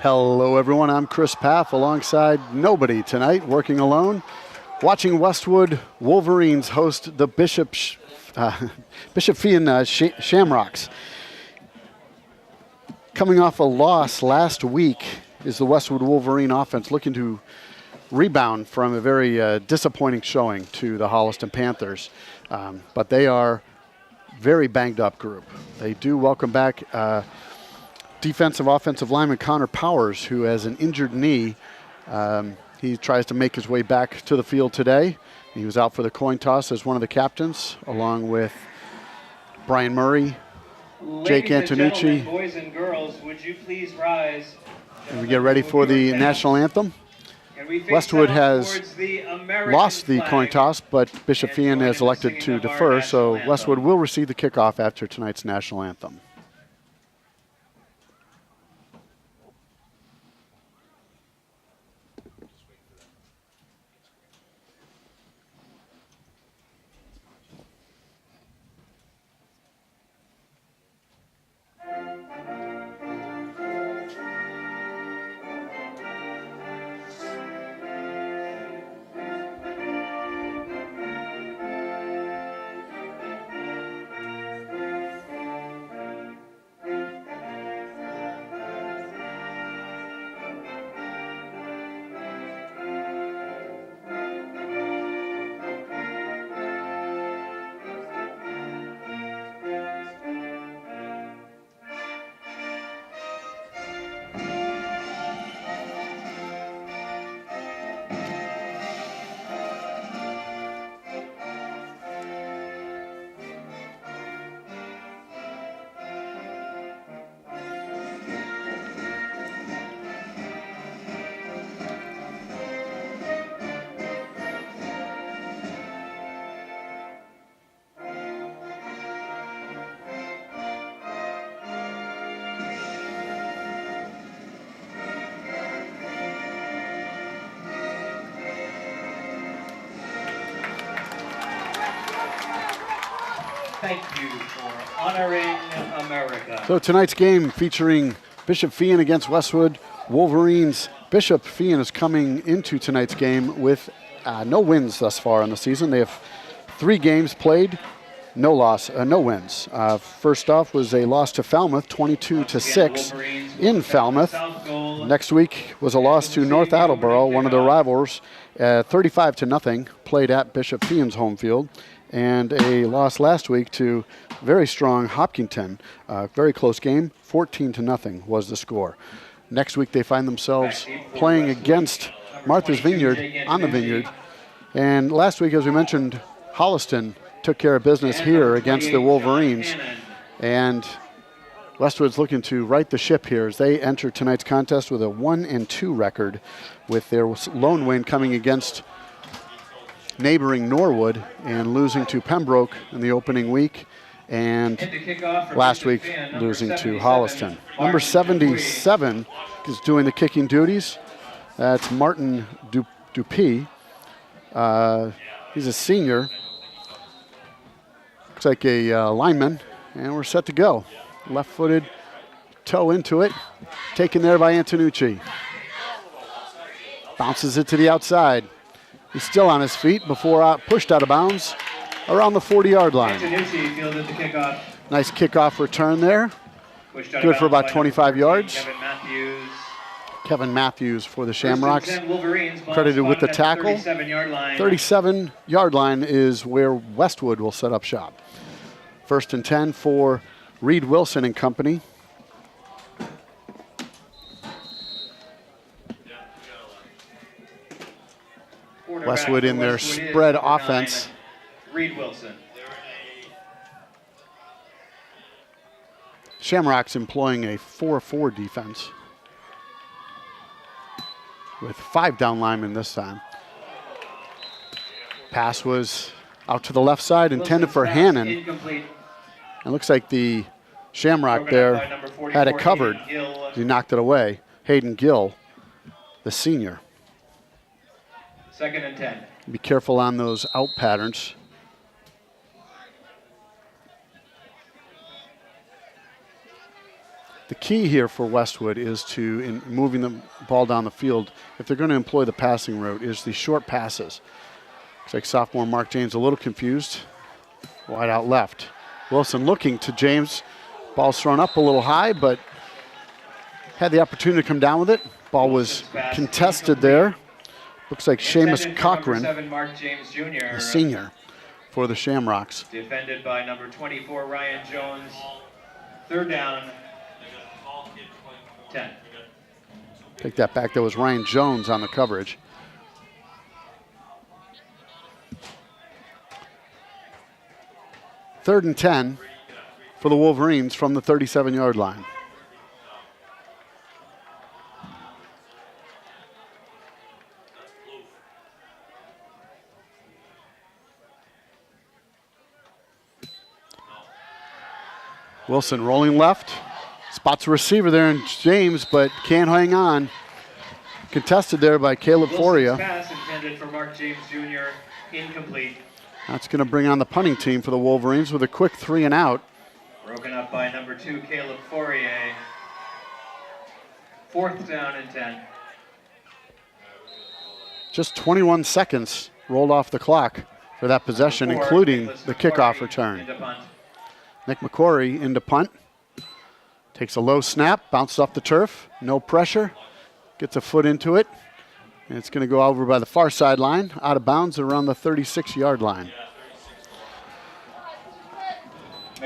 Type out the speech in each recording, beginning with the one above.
Hello, everyone. I'm Chris Pfaff alongside nobody tonight, working alone, watching Westwood Wolverines host the Bishop Feehan Shamrocks. Coming off a loss last week is the Westwood Wolverine offense looking to rebound from a very disappointing showing to the Holliston Panthers. But they are very banged up group. They do welcome back defensive offensive lineman Connor Powers, who has an injured knee. He tries to make his way back to the field today. He was out for the coin toss as one of the captains, along with Brian Murray, Jake Antonucci. Boys and girls, would you please rise? And we get ready for the national anthem. Westwood has lost the coin toss, but Bishop Feehan has elected to defer, so Westwood will receive the kickoff after tonight's national anthem. Thank you for honoring America. So tonight's game featuring Bishop Feehan against Westwood Wolverines. Bishop Feehan is coming into tonight's game with no wins thus far in the season. They have 3 games played, no wins. First off was a loss to Falmouth, 22-6 in Falmouth. Next week was a loss to North Attleboro, one of their rivals, 35-0, played at Bishop Feehan's home field. And a loss last week to very strong Hopkinton. Very close game, 14-0 was the score. Next week they find themselves playing against Martha's Vineyard on the Vineyard. And last week, as we mentioned, Holliston took care of business here against the Wolverines. And Westwood's looking to right the ship here as they enter tonight's contest with a 1-2 record, with their lone win coming against neighboring Norwood and losing to Pembroke in the opening week, and last week losing to Holliston. Number 77 is doing the kicking duties. That's Martin Dupuis. He's a senior. Looks like a lineman, and we're set to go. Left-footed, toe into it, taken there by Antonucci. Bounces it to the outside. He's still on his feet before pushed out of bounds around the 40-yard line. Fielded the kickoff. Nice kickoff return there. Good for about 25 yards. Kevin Matthews for the Shamrocks, credited with the tackle. 37-yard line is where Westwood will set up shop. 1st and 10 for Reed Wilson and company. Westwood in their spread offense. Reed Wilson. Shamrocks employing a 4-4 defense with 5 down linemen this time. Pass was out to the left side, intended for Hannon. It looks like the Shamrock there had it covered. He knocked it away. Hayden Gill, the senior. 2nd and 10. Be careful on those out patterns. The key here for Westwood is to, in moving the ball down the field, if they're going to employ the passing route, is the short passes. Looks like sophomore Mark James a little confused. Wide out left. Wilson looking to James. Ball's thrown up a little high, but had the opportunity to come down with it. Ball was contested there. Looks like Seamus Cochran, Mark James Jr., a senior for the Shamrocks. defended by number 24, Ryan Jones. Third down, 10. Take that back. That was Ryan Jones on the coverage. Third and 10 for the Wolverines from the 37-yard line. Wilson rolling left. Spots a receiver there in James, but can't hang on. Contested there by Caleb Foria. Pass intended for Mark James Jr. Incomplete. That's going to bring on the punting team for the Wolverines with a quick 3 and out. Broken up by number 2, Caleb Fourier. Fourth down and 10. Just 21 seconds rolled off the clock for that possession, Number 4, including Nicholas the kickoff McQuarrie return. into punt. Nick McQuarrie into punt. Takes a low snap, bounces off the turf, no pressure. Gets a foot into it. And it's going to go over by the far sideline, out of bounds around the 36-yard line.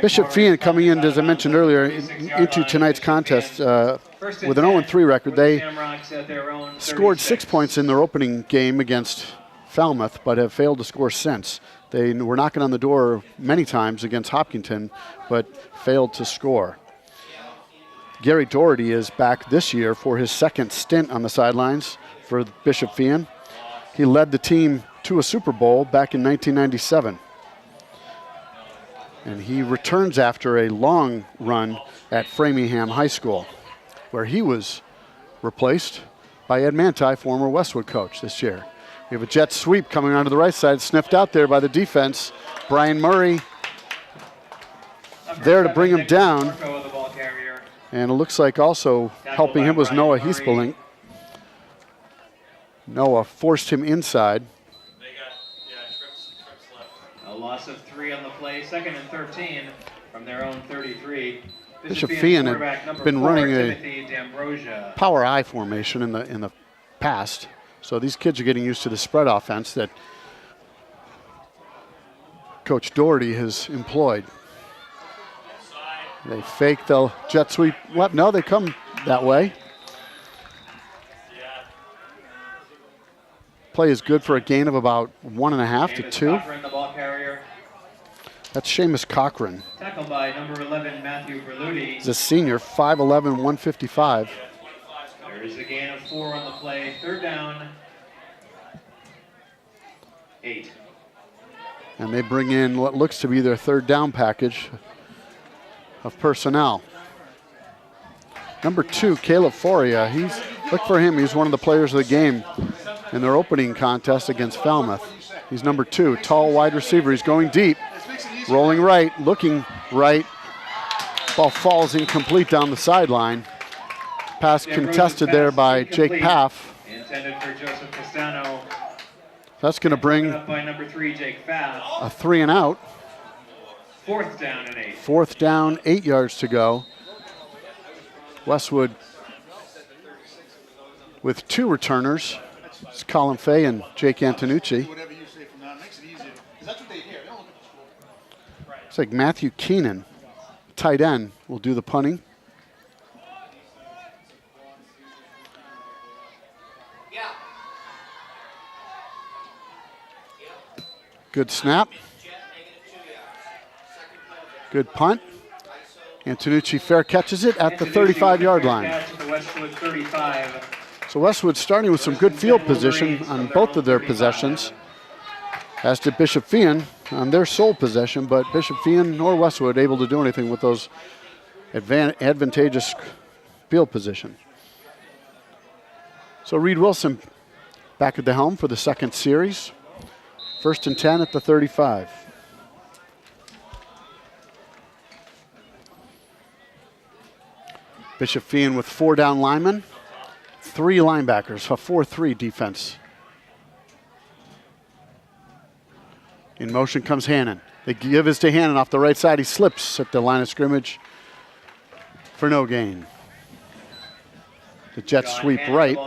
Bishop Feehan coming in, as I mentioned earlier, into tonight's contest with an 0-3 record. They scored 6 points in their opening game against Falmouth, but have failed to score since. They were knocking on the door many times against Hopkinton, but failed to score. Gary Doherty is back this year for his second stint on the sidelines for Bishop Feehan. He led the team to a Super Bowl back in 1997. And he returns after a long run at Framingham High School, where he was replaced by Ed Manti, former Westwood coach this year. We have a jet sweep coming onto the right side, sniffed out there by the defense. Brian Murray there to bring him down. And it looks like also helping him was Noah Hiespelink. Noah forced him inside. A loss of 3 on the play, second and 13 from their own 33. Bishop Feehan had been running a power I formation in the past. So these kids are getting used to the spread offense that Coach Doherty has employed. They fake the jet sweep left. No, they come that way. Play is good for a gain of about 1.5 to 2. That's Seamus Cochran. Tackled by number 11, Matthew Berluti. He's a senior, 5'11", 155. There is a gain of 4 on the play. Third down, 8. And they bring in what looks to be their third down package of personnel. Number 2, Caleb Foria. Look for him. He's one of the players of the game in their opening contest against Falmouth. He's number 2, tall wide receiver. He's going deep, rolling right, looking right. Ball falls incomplete down the sideline. Pass contested there by Jake Pfaff. Intended for Joseph Castano. That's going to bring By number 3, Jake Pfaff. a 3 and out. Fourth down and 8. Fourth down, 8 yards to go. Westwood with 2 returners. It's Colin Fay and Jake Antonucci. It's like Matthew Keenan, tight end, will do the punting. Good snap. Good punt. Antonucci fair catches it at the 35-yard line. So Westwood starting with some good field position on both of their possessions, as did Bishop Feehan on their sole possession, but Bishop Feehan nor Westwood able to do anything with those advantageous field position. So Reed Wilson back at the helm for the second series. First and 10 at the 35. Bishop Feehan with 4 down linemen, 3 linebackers, a 4-3 defense. In motion comes Hannon. The give is to Hannon off the right side. He slips at the line of scrimmage for no gain. The Jets sweep right.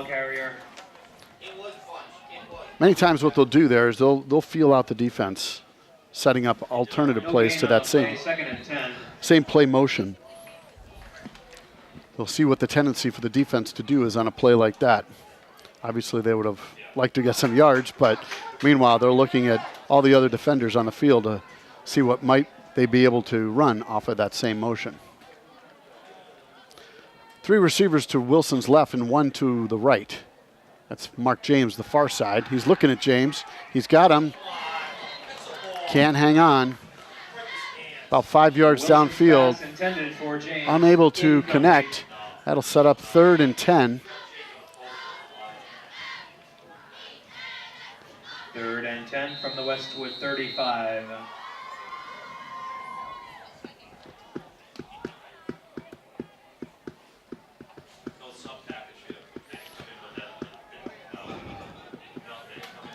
Many times what they'll do there is they'll feel out the defense, setting up alternative plays to that same play motion. They'll see what the tendency for the defense to do is on a play like that. Obviously, they would have liked to get some yards, but meanwhile, they're looking at all the other defenders on the field to see what might they be able to run off of that same motion. 3 receivers to Wilson's left and 1 to the right. That's Mark James, the far side. He's looking at James. He's got him. Can't hang on. About 5 yards downfield. Unable to connect. That'll set up 3rd and 10. 3rd and 10 from the Westwood 35.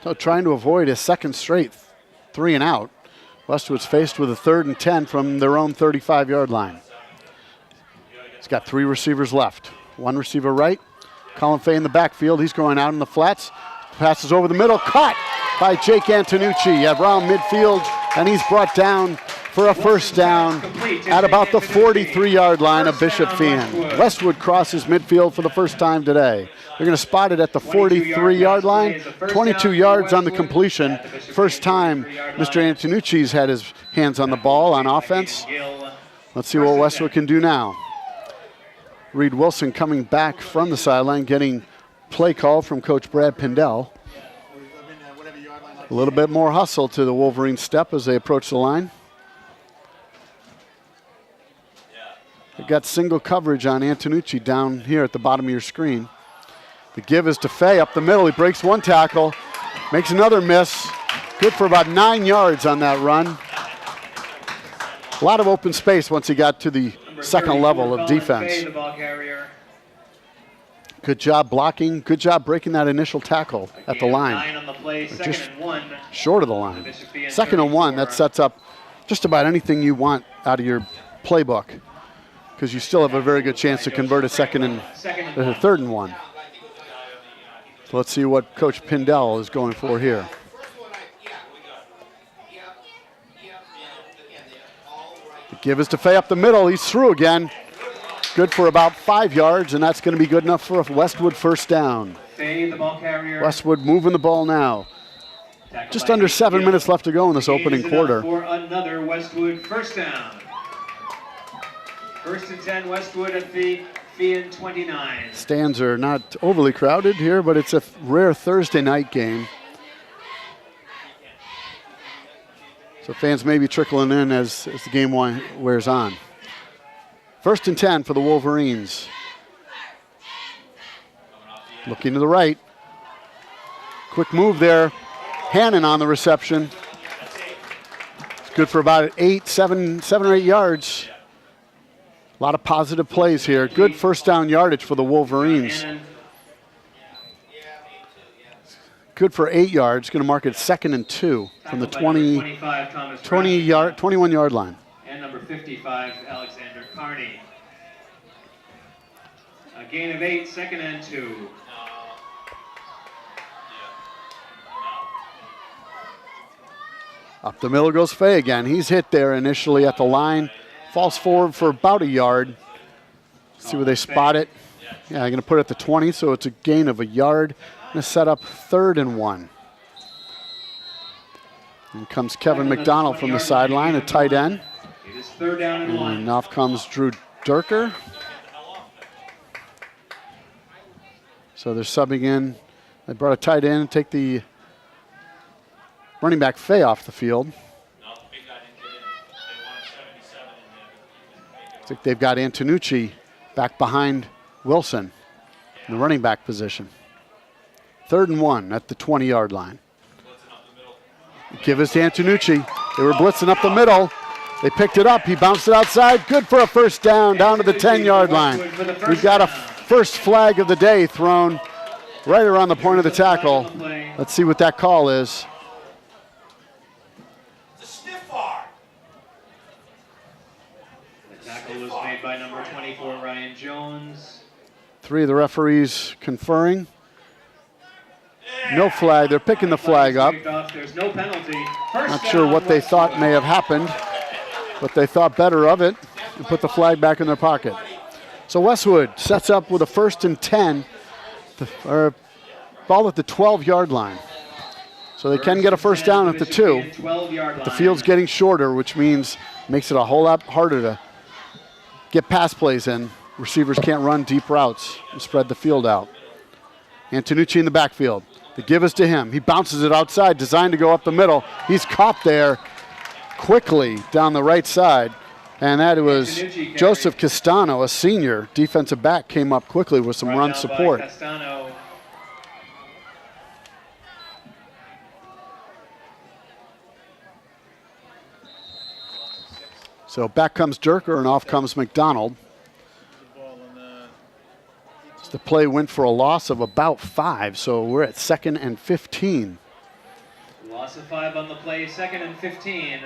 So trying to avoid a second straight 3 and out. Westwood's faced with a 3rd and 10 from their own 35-yard line. He's got 3 receivers left. 1 receiver right. Colin Fay in the backfield. He's going out in the flats. Passes over the middle. Caught by Jake Antonucci around midfield. And he's brought down for a first down at about the 43-yard line of Bishop Feehan. Westwood crosses midfield for the first time today. They're going to spot it at the 43-yard line. 22 yards on the completion. First time Mr. Antonucci's had his hands on the ball on offense. Let's see what Westwood can do now. Reed Wilson coming back from the sideline, getting play call from Coach Brad Pindell. A little bit more hustle to the Wolverines step as they approach the line. They've got single coverage on Antonucci down here at the bottom of your screen. The give is to Fay up the middle. He breaks 1 tackle, makes another miss. Good for about 9 yards on that run. A lot of open space once he got to the second level of defense. Good job blocking. Good job breaking that initial tackle at the line. Just short of the line. 2nd and 1, that sets up just about anything you want out of your playbook, because you still have a very good chance to convert a 3rd and 1. So let's see what Coach Pindell is going for here. The give is to Fay up the middle. He's through again. Good for about 5 yards, and that's going to be good enough for a Westwood first down. Westwood moving the ball now. Just under 7 minutes left to go in this opening quarter. For another Westwood first down. 1st and 10 Westwood at the Feehan 29. Stands are not overly crowded here, but it's a rare Thursday night game. So fans may be trickling in as the game wears on. 1st and 10 for the Wolverines. Looking to the right. Quick move there. Hannon on the reception. It's good for about 7 or 8 yards. A lot of positive plays here. Good first down yardage for the Wolverines. Good for 8 yards. Going to mark it 2nd and 2 from the 21-yard line. And number 55, Alexander Carney. A gain of 8, 2nd and 2. Up the middle goes Fay again. He's hit there initially at the line. Falls forward for about a yard. See where they spot it. Yeah, I'm going to put it at the 20, so it's a gain of a yard. Going to set up 3rd and 1. And comes Kevin McDonald from the sideline, a tight end. It is 3rd down and 1. And off comes Drew Durker. So they're subbing in. They brought a tight end, take the running back Fay off the field. I think they've got Antonucci back behind Wilson in the running back position. 3rd and 1 at the 20-yard line. Give us to Antonucci. They were blitzing up the middle. They picked it up. He bounced it outside. Good for a first down, down to the 10-yard line. We've got a first flag of the day thrown right around the point of the tackle. Let's see what that call is. It's a stiff arm. The tackle was made by number 24, Ryan Jones. 3 of the referees conferring. No flag. They're picking the flag up. There's no penalty. Not sure what they thought may have happened, but they thought better of it and put the flag back in their pocket. So Westwood sets up with a 1st and 10, or ball at the 12-yard line. So they can get a first down at the 2. The field's getting shorter, which means makes it a whole lot harder to get pass plays in. Receivers can't run deep routes and spread the field out. Antonucci in the backfield. The give is to him. He bounces it outside, designed to go up the middle. He's caught there quickly down the right side. And that was Joseph Castano, a senior defensive back, came up quickly with some run support. So back comes Durker and off comes McDonald. The play went for a loss of about 5, so we're at 2nd and 15. Loss of 5 on the play, 2nd and 15.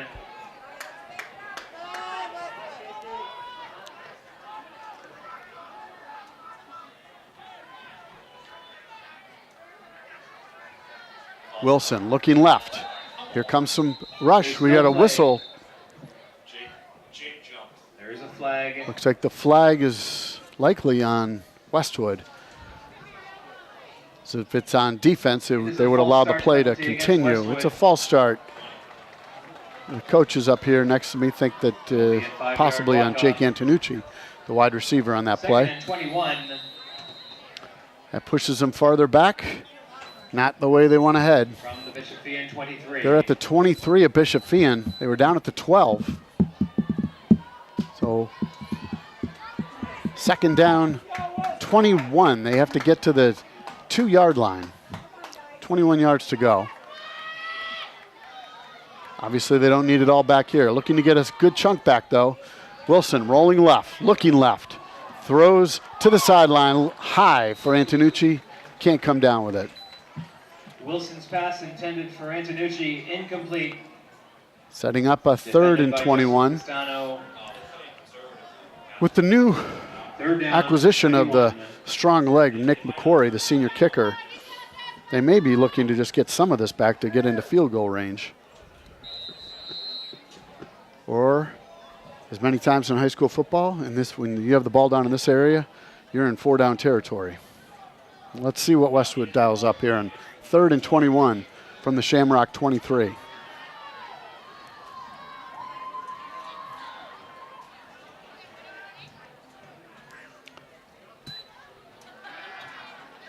Wilson looking left. Here comes some rush. We got a whistle. There's a flag. Looks like the flag is likely on Westwood. So if it's on defense, they would allow the play to continue. It's a false start. The coaches up here next to me think that possibly on Jake Antonucci, the wide receiver on that play. That pushes them farther back. Not the way they want to head. From the Bishop Feehan 23. They're at the 23 of Bishop Feehan. They were down at the 12. So 2nd down, 21. They have to get to the 2-yard line. 21 yards to go. Obviously, they don't need it all back here. Looking to get a good chunk back, though. Wilson rolling left, looking left. Throws to the sideline, high for Antonucci. Can't come down with it. Wilson's pass intended for Antonucci, incomplete. Setting up a 3rd and 21. With the new acquisition of the strong leg, Nick McQuarrie, the senior kicker, they may be looking to just get some of this back to get into field goal range. Or, as many times in high school football, when you have the ball down in this area, you're in 4-down territory. Let's see what Westwood dials up here on 3rd and 21 from the Shamrock 23.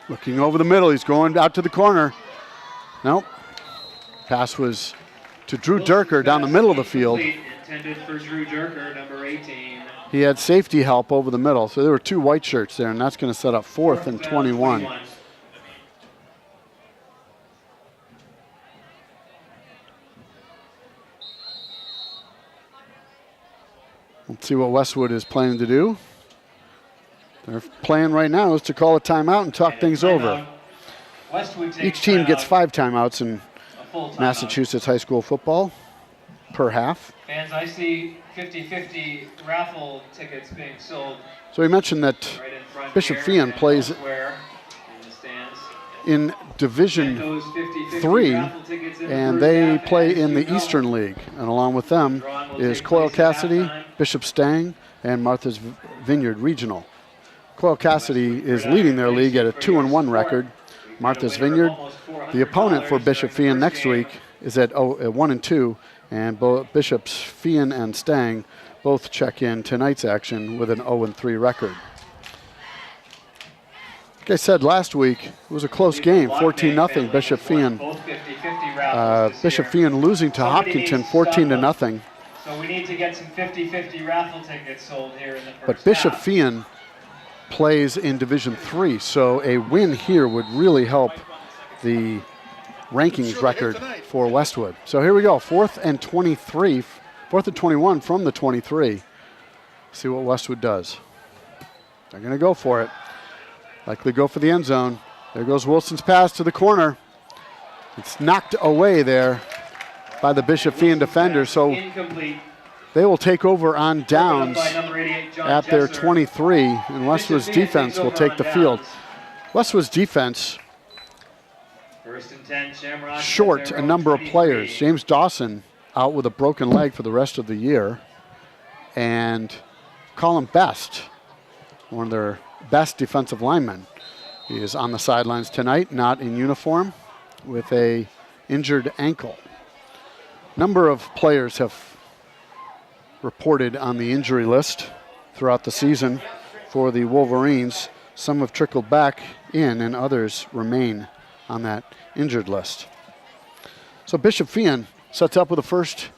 Looking over the middle, he's going out to the corner. Nope. Pass was to Drew Durker down the middle of the field. Intended for Drew Durker, number 18. He had safety help over the middle, so there were 2 white shirts there, and that's going to set up 4th and 21. Let's see what Westwood is planning to do. Their plan right now is to call a timeout and talk things over. Each team gets 5 timeouts in Massachusetts high school football per half. Fans, I see 50-50 raffle tickets being sold. So we mentioned that Bishop Feehan plays in Division 3, and they play in the Eastern League. And along with them is Coyle Cassidy, Bishop Stang, and Martha's Vineyard Regional. Coyle Cassidy is leading their league at a 2-1 record. Martha's Vineyard, the opponent for Bishop Feehan next week, is at 1-2, and both Bishops Feehan and Stang both check in tonight's action with an 0-3 record. Like I said last week, it was a close game, 14-0 Bishop Feehan. Bishop Feehan losing to Hopkinton 14-0. So we need to get some 50-50 raffle tickets sold here in the first But Bishop half. Feehan plays in Division 3, so a win here would really help the rankings record for Westwood. So here we go, 4th and 23 4th and 21 from the 23. See what Westwood does. They're going to go for it. Likely go for the end zone. There goes Wilson's pass to the corner. It's knocked away there by the Bishop Feehan defender, so they will take over on downs at their 23, and Westwood's defense will take the field. Westwood's defense short a number of players. James Dawson out with a broken leg for the rest of the year, and Colin Best, one of their best defensive linemen, he is on the sidelines tonight, not in uniform, with a injured ankle. Number of players have reported on the injury list throughout the season for the Wolverines. Some have trickled back in and others remain on that injured list. So Bishop Feehan sets up with a first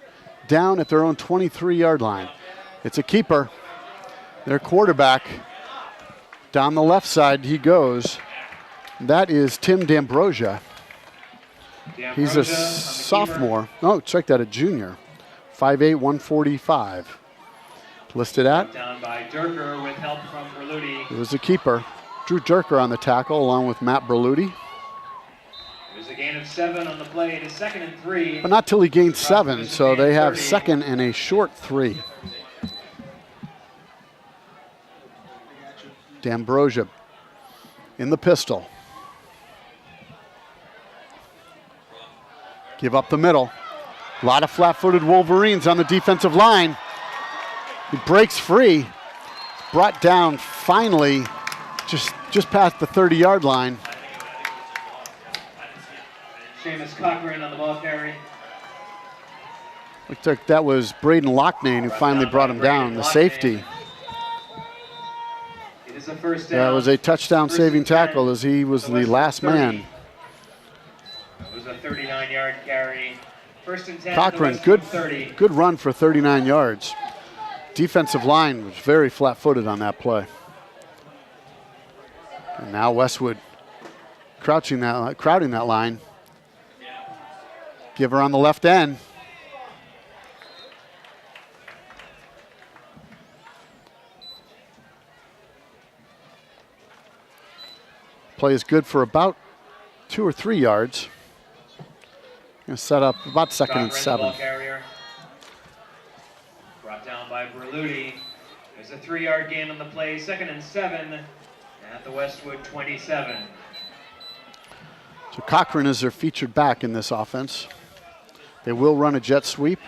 down at their own 23-yard line. It's a keeper. Their quarterback, down the left side he goes. That is Tim D'Ambrosia. He's a sophomore. No, check that, a junior. 5'8", 145. Listed at. Down by Durker with help from Berluti. It was a keeper. Drew Durker on the tackle along with Matt Berluti. It was a gain of 7 on the play. It is 2nd and 3. But not till he gained 7, so they have 2nd and a short 3. D'Ambrosia in the pistol. Give up the middle. A lot of flat-footed Wolverines on the defensive line. He breaks free. Brought down finally just past the 30-yard line. Seamus Cochran on the ball carry. Looks like that was Braden Locknane who finally brought him down, the safety. It is a first down. That was a touchdown-saving tackle as he was the last man. It was a 39-yard carry. 1st and 10. Cochran, good run for 39 yards. Defensive line was very flat-footed on that play. And now Westwood crowding that line. Give her on the left end. Play is good for about 2 or 3 yards. Going to set up about 2nd and 7. Brought down by Berluti. There's a 3-yard gain on the play. 2nd and 7 at the Westwood 27. So Cochran is their featured back in this offense. They will run a jet sweep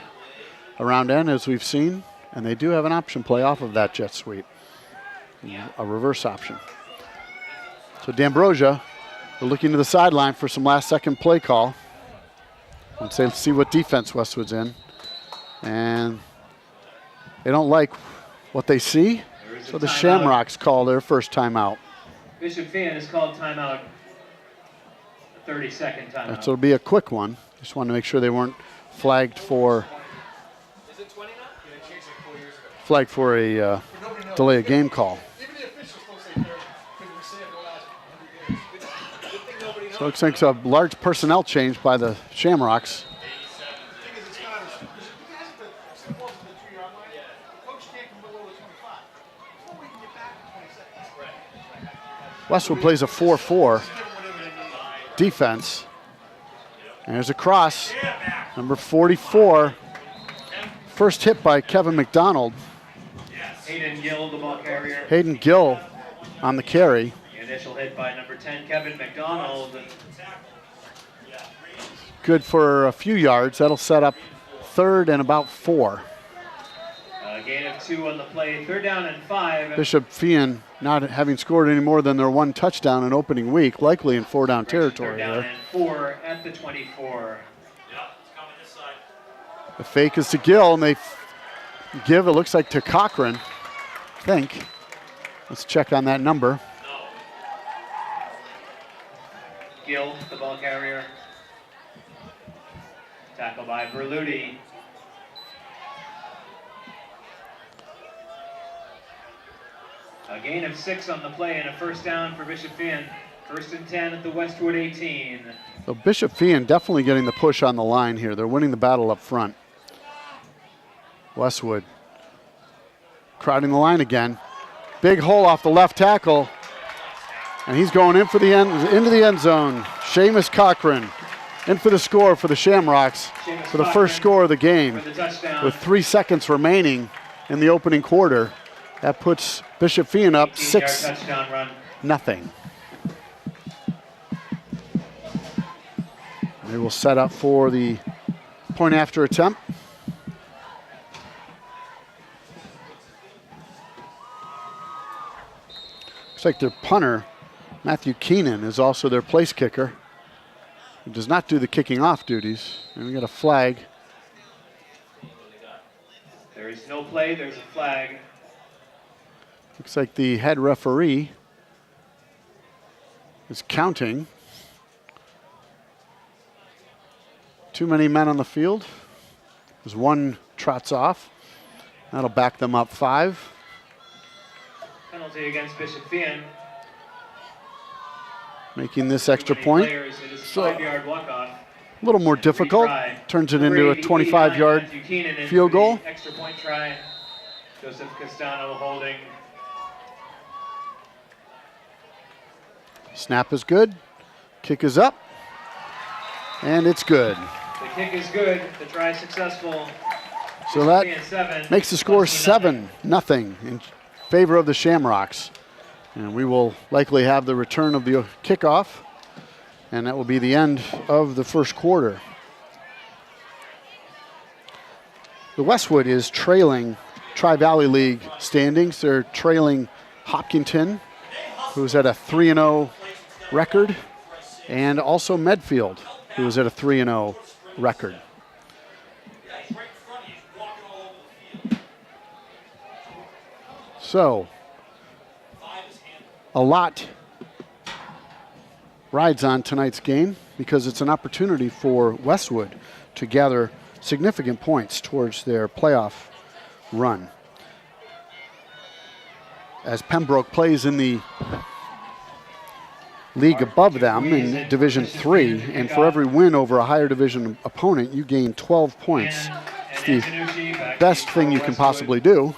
around end as we've seen, and they do have an option play off of that jet sweep, a reverse option. So D'Ambrosia, they're looking to the sideline for some last-second play call. Let's see what defense Westwood's in. And they don't like what they see, so the Shamrocks call their first timeout. Bishop Feehan has called timeout, a 30-second timeout. So it'll be a quick one. Just wanted to make sure they weren't flagged for a delay of game call. So it looks like a large personnel change by the Shamrocks. Westwood plays a 4-4 defense. And there's a cross, number 44. First hit by Kevin McDonald. Hayden Gill, the ball carrier. Hayden Gill on the carry. The initial hit by number 10, Kevin McDonald. Good for a few yards. That'll set up 3rd and about 4. Gain of 2 on the play. 3rd down and 5. Bishop Feehan not having scored any more than their 1 touchdown in opening week, likely in 4-down territory. 3rd down and 4 at the 24. The fake is to Gill, and they give, it looks like, to Cochran, I think. Let's check on that number. Gill, the ball carrier. Tackle by Berluti. A gain of 6 on the play and a first down for Bishop Feehan. 1st and 10 at the Westwood 18. So Bishop Feehan definitely getting the push on the line here. They're winning the battle up front. Westwood crowding the line again. Big hole off the left tackle. And he's going in for the into the end zone. Seamus Cochran in for the score for the Shamrocks for the first score of the game with 3 seconds remaining in the opening quarter. That puts Bishop Feehan up 6-0. They will set up for the point after attempt. Looks like their punter, Matthew Keenan, is also their place kicker. He does not do the kicking off duties. And we got a flag. There is no play, there's a flag. Looks like the head referee is counting. Too many men on the field. As one trots off. That'll back them up 5. Penalty against Bishop Feehan. Making this extra point. So, 5-yard walk-off. A little more difficult. Turns it into a 25-yard field goal. Extra point try. Joseph Castano holding. Snap is good. Kick is up. And it's good. The kick is good. The try successful. So that makes the score 7-0 in favor of the Shamrocks. And we will likely have the return of the kickoff. And that will be the end of the first quarter. The Westwood is trailing Tri-Valley League standings. They're trailing Hopkinton, who's at a 3-0 record, and also Medfield, who is at a 3-0 record. So, a lot rides on tonight's game because it's an opportunity for Westwood to gather significant points towards their playoff run. As Pembroke plays in the league above them in Division 3, and for every win over a higher division opponent, you gain 12 points. It's the best thing you can possibly do.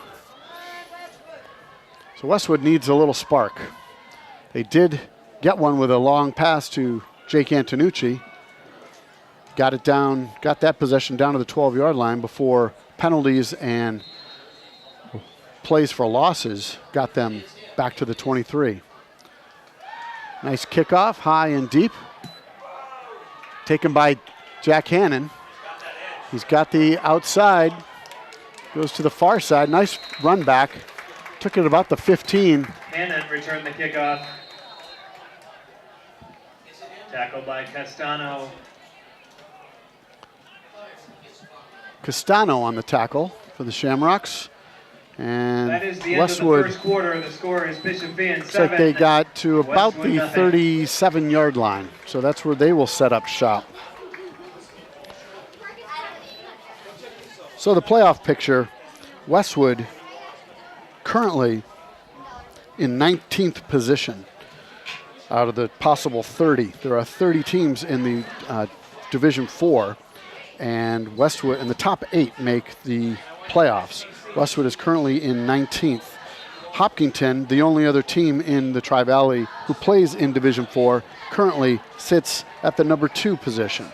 So Westwood needs a little spark. They did get one with a long pass to Jake Antonucci. Got it down, got that possession down to the 12-yard line before penalties and plays for losses got them back to the 23. Nice kickoff, high and deep. Taken by Jack Hannon. He's got the outside, goes to the far side. Nice run back. Took it about the 15. Hannon returned the kickoff. Tackled by Castano. Castano on the tackle for the Shamrocks. And that is the Westwood, end of the first quarter. The score is Bishop Feehan 7. Looks like they got to about Westwood the 37-yard line. So that's where they will set up shop. So the playoff picture, Westwood currently in 19th position out of the possible 30. There are 30 teams in the Division 4, and Westwood and the top 8 make the playoffs. Westwood is currently in 19th. Hopkinton, the only other team in the Tri-Valley who plays in Division 4, currently sits at the number 2 position.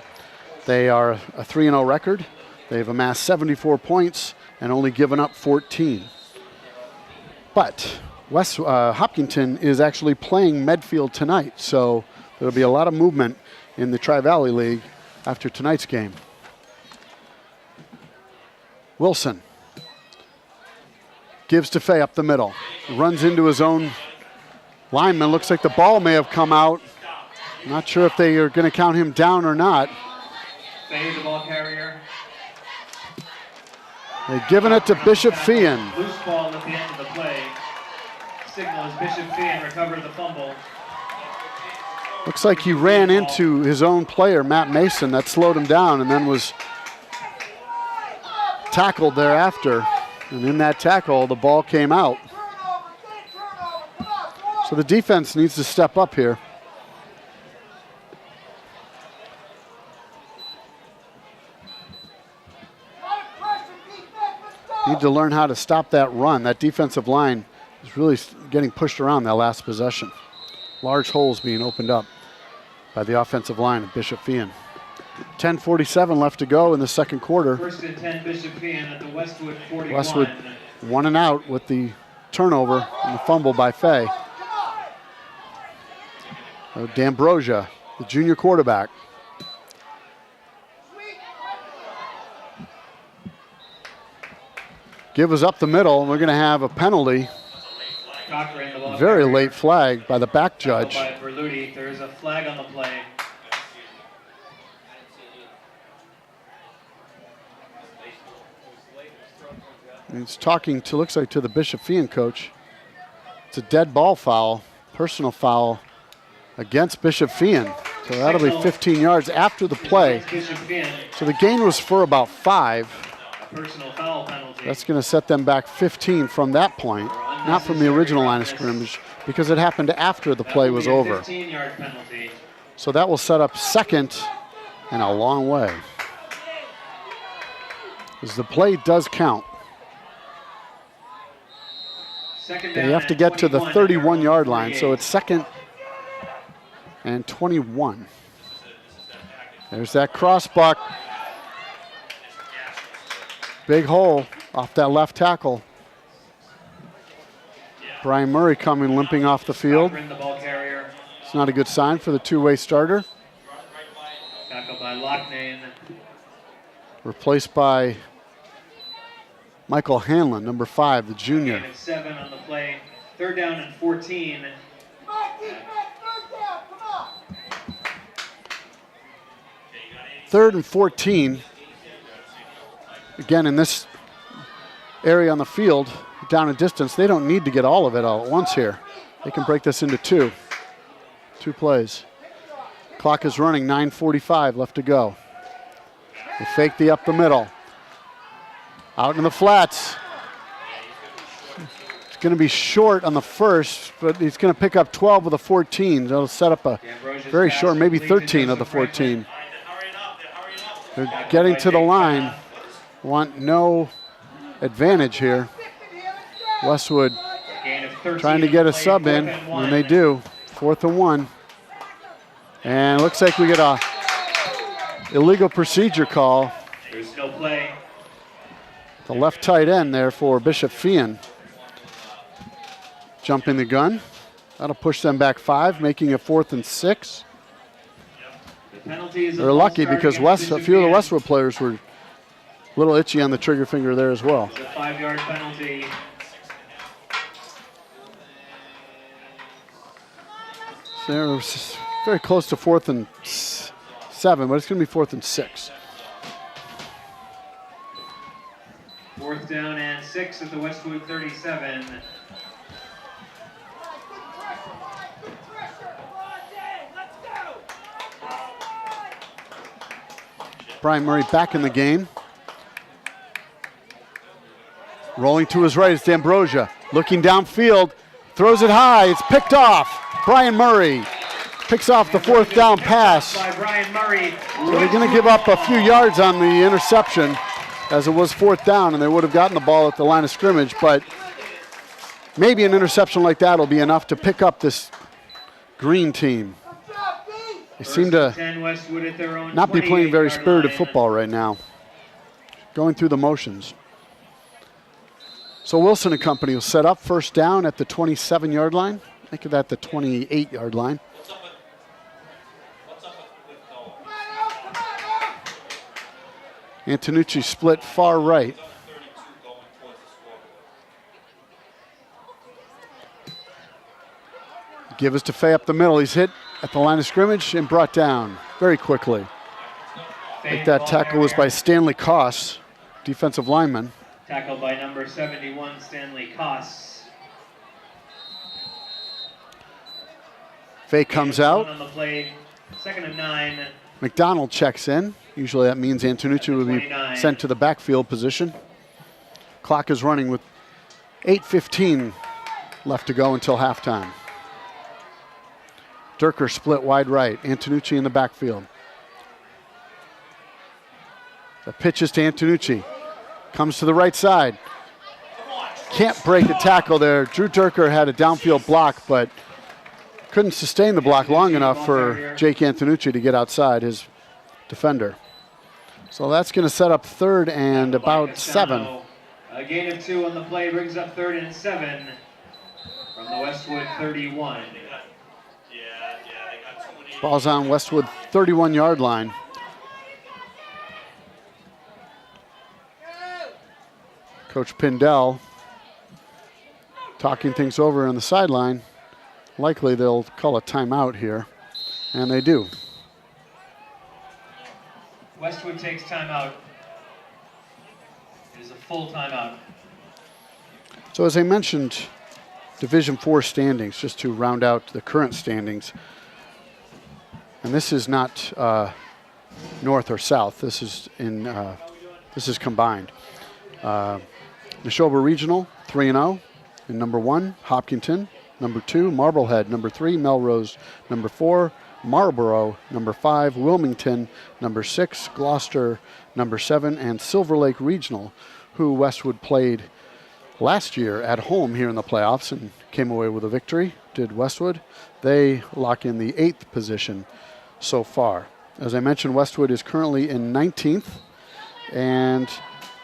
They are a 3-0 record. They've amassed 74 points and only given up 14. But Hopkinton is actually playing Medfield tonight, so there'll be a lot of movement in the Tri-Valley League after tonight's game. Wilson gives to Fay up the middle. Runs into his own lineman. Looks like the ball may have come out. Not sure if they are going to count him down or not. Fay, the ball carrier. They've given it to Bishop Feehan. Loose ball at the end of the play. Signal as Bishop Feehan recovered the fumble. Looks like he ran into his own player, Matt Mason. That slowed him down and then was tackled thereafter. And in that tackle, the ball came out. So the defense needs to step up here. need to learn how to stop that run. That defensive line is really getting pushed around that last possession. Large holes being opened up by the offensive line of Bishop Feehan. 10:47 left to go in the second quarter. 1st and 10 Bishop Feehan at the Westwood 41. Westwood 1 and out with the turnover and the fumble by Fay. D'Ambrosia, the junior quarterback. Give us up the middle, and we're going to have a penalty. Very late flag by the back judge. By Berluti. There is a flag on the play. And he's talking to, looks like, to the Bishop Feehan coach. It's a dead ball foul, personal foul against Bishop Feehan. So that'll be 15 yards after the play. So the gain was for about 5. Personal foul penalty. That's going to set them back 15 from that point, not from the original line of scrimmage, because it happened after the play was over. 15-yard penalty. So that will set up second and a long way, because the play does count. They have to get to the 31-yard line, so it's 2nd and 21. There's that crossbuck. Big hole off that left tackle. Brian Murray coming limping off the field. It's not a good sign for the two-way starter. Tackled by Loughnane. Replaced by Michael Hanlon, number 5, the junior. 7 on the play. 3rd down and 14. Third and 14. Again, in this area on the field, down in distance, they don't need to get all of it all at once here. They can break this into 2. 2 plays. Clock is running, 9:45 left to go. They fake the up the middle. Out in the flats. It's going to be short on the first, but he's going to pick up 12 of the 14. That'll set up a very short, maybe 13 of the 14. They're getting to the line. Want no advantage here. Westwood trying to get a sub in, and they do. 4th and 1. And it looks like we get a illegal procedure call. There's no play. The left tight end there for Bishop Feehan. Jumping the gun. That'll push them back 5, making it 4th and 6. They're lucky because a few of the Westwood players were a little itchy on the trigger finger there as well. It's a 5-yard penalty. So they're very close to 4th and 7, but it's going to be 4th and 6. 4th down and 6 at the Westwood 37. Brian Murray back in the game. Rolling to his right is D'Ambrosia. Looking downfield, throws it high, it's picked off. Brian Murray picks off the 4th down pass. By Brian Murray. So they're going to give up a few yards on the interception, as it was 4th down, and they would have gotten the ball at the line of scrimmage, but maybe an interception like that will be enough to pick up this green team. They seem to not be playing very spirited football right now, going through the motions. So Wilson and company will set up 1st down at the 27-yard line. Think of that, the 28-yard line. Antonucci split far right. Give us to Fay up the middle. He's hit at the line of scrimmage and brought down very quickly. I think that tackle was by Stanley Koss, defensive lineman. Tackled by number 71, Stanley Koss. Fay comes out. On the play, 2nd and 9. McDonald checks in. Usually that means Antonucci will be sent to the backfield position. Clock is running with 8:15 left to go until halftime. Durker split wide right. Antonucci in the backfield. The pitch is to Antonucci. Comes to the right side. can't break a tackle there. Drew Durker had a downfield block, but couldn't sustain the block long enough for Jake Antonucci to get outside his defender. So that's going to set up 3rd and about 7. A gain of 2 on the play brings up 3rd and 7 from the Westwood 31. Ball's on Westwood 31-yard line. Coach Pindell talking things over on the sideline. Likely they'll call a timeout here, and they do. Westwood takes timeout. It is a full timeout. So as I mentioned, Division IV standings, just to round out the current standings. And this is not north or south. This is combined. Neshoba Regional 3-0 in number 1. Hopkinton number 2. Marblehead number 3. Melrose number 4. Marlborough number 5. Wilmington number 6. Gloucester number 7, and Silver Lake Regional, who Westwood played last year at home here in the playoffs and came away with a victory. Did Westwood? They lock in the 8th position so far. As I mentioned, Westwood is currently in 19th, and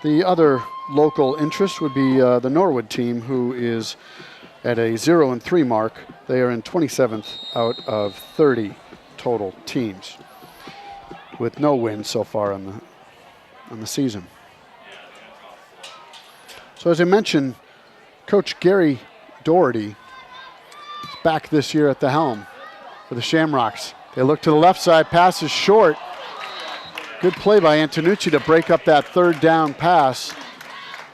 the other local interest would be the Norwood team, who is at a 0-3 mark. They are in 27th out of 30 total teams, with no wins so far on the season. So as I mentioned, Coach Gary Doherty is back this year at the helm for the Shamrocks. They look to the left side, pass is short. Good play by Antonucci to break up that 3rd down pass.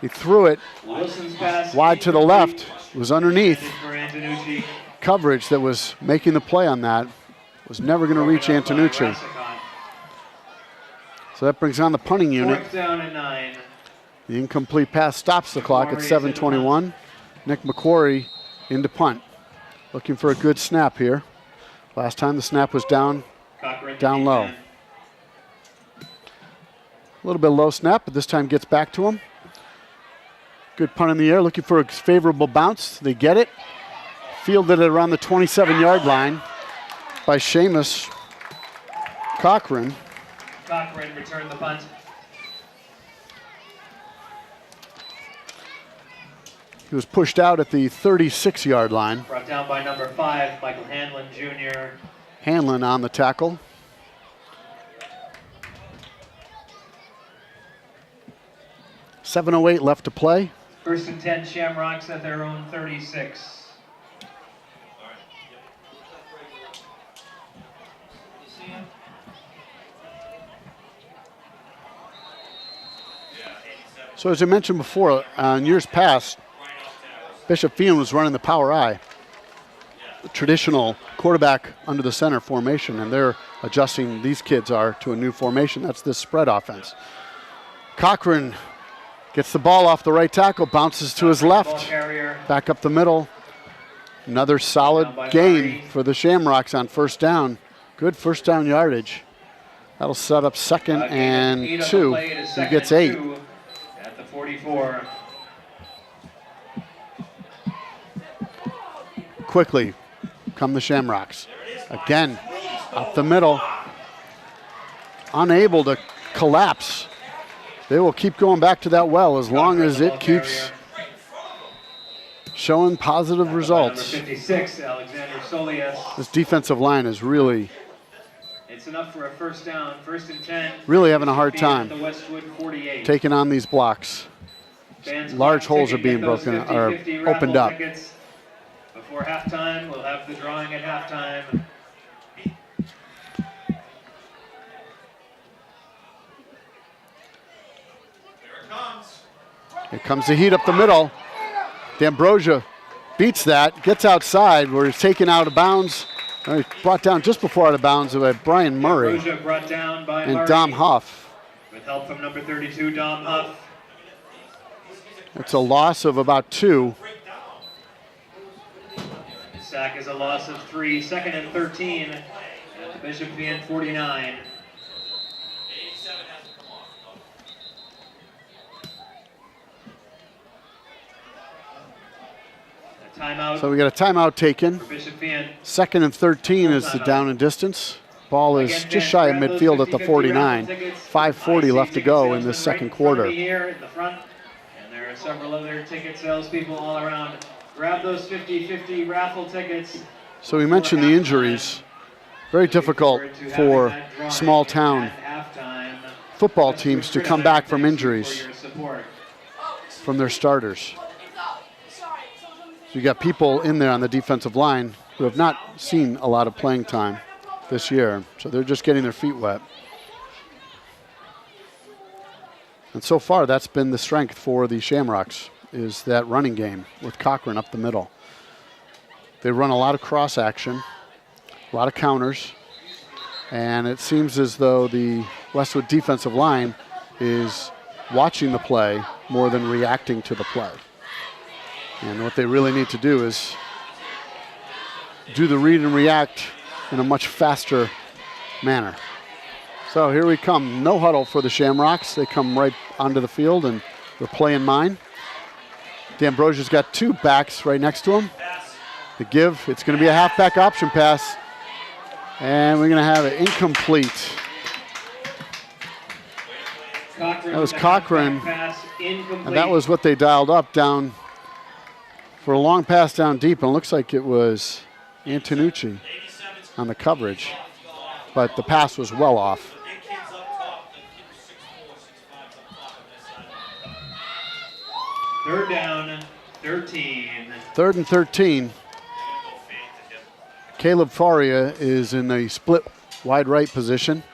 He threw it wide to the left. It was underneath coverage that was making the play on that. Was never going to reach Antonucci. So that brings on the punting unit. 4th down and 9. The incomplete pass stops the clock at 7:21. Nick McQuarrie into punt. Looking for a good snap here. Last time the snap was down low. A little bit low snap, but this time gets back to him. Good punt in the air, looking for a favorable bounce. They get it. Fielded it around the 27-yard line by Seamus Cochran. Cochran returned the punt. He was pushed out at the 36-yard line. Brought down by number 5, Michael Hanlon Jr. Hanlon on the tackle. .708 left to play. 1st and 10 Shamrocks at their own 36. So as I mentioned before, in years past, Bishop Feehan was running the power I, the traditional quarterback under the center formation, and they're adjusting, these kids are, to a new formation. That's this spread offense. Cochran gets the ball off the right tackle, bounces to his left, back up the middle. Another solid gain for the Shamrocks on 1st down. Good 1st down yardage. That'll set up 2nd and 2. He gets 8. At the 44. Quickly come the Shamrocks. Again, up the middle. Unable to collapse. They will keep going back to that well as long as it keeps showing positive results. 56, Alexander Solias. This defensive line is really It's enough for a 1st down, 1st and 10. Really having a hard time the Westwood 48. taking on these blocks. Large holes are being broken, are opened up. Before halftime, we'll have the drawing at halftime. Here comes the heat up the middle. D'Ambrosia beats that, gets outside where he's taken out of bounds. He's brought down just before out of bounds by Brian Murray brought down by and Murray, Dom Huff. with help from number 32, Dom Huff. It's a loss of about 2. The sack is a loss of 3. 2nd and 13 at the Bishop Feehan 49. Timeout. So we got a timeout taken. For Bishop Feehan. 2nd and 13 is the down and distance. Ball is just shy of midfield at the 49. 5:40 left to go in this second quarter. Here in the front, and there are several other ticket salespeople all around. Grab those 50-50 raffle tickets. So we mentioned the injuries. Very difficult for small town football teams to come back from injuries from their starters. So you got people in there on the defensive line who have not seen a lot of playing time this year, so they're just getting their feet wet. And so far, that's been the strength for the Shamrocks, is that running game with Cochran up the middle. They run a lot of cross action, a lot of counters, and it seems as though the Westwood defensive line is watching the play more than reacting to the play. And what they really need to do is do the read and react in a much faster manner. So here we come, no huddle for the Shamrocks. They come right onto the field and they're playing mine. D'Ambrosia's got two backs right next to him. The give, it's going to be a halfback option pass. And we're going to have it incomplete. That was Cochran, and that was what they dialed up down for a long pass down deep, and it looks like it was Antonucci on the coverage, but the pass was well off. Third down, 13. 3rd and 13. Caleb Faria is in a split wide right position.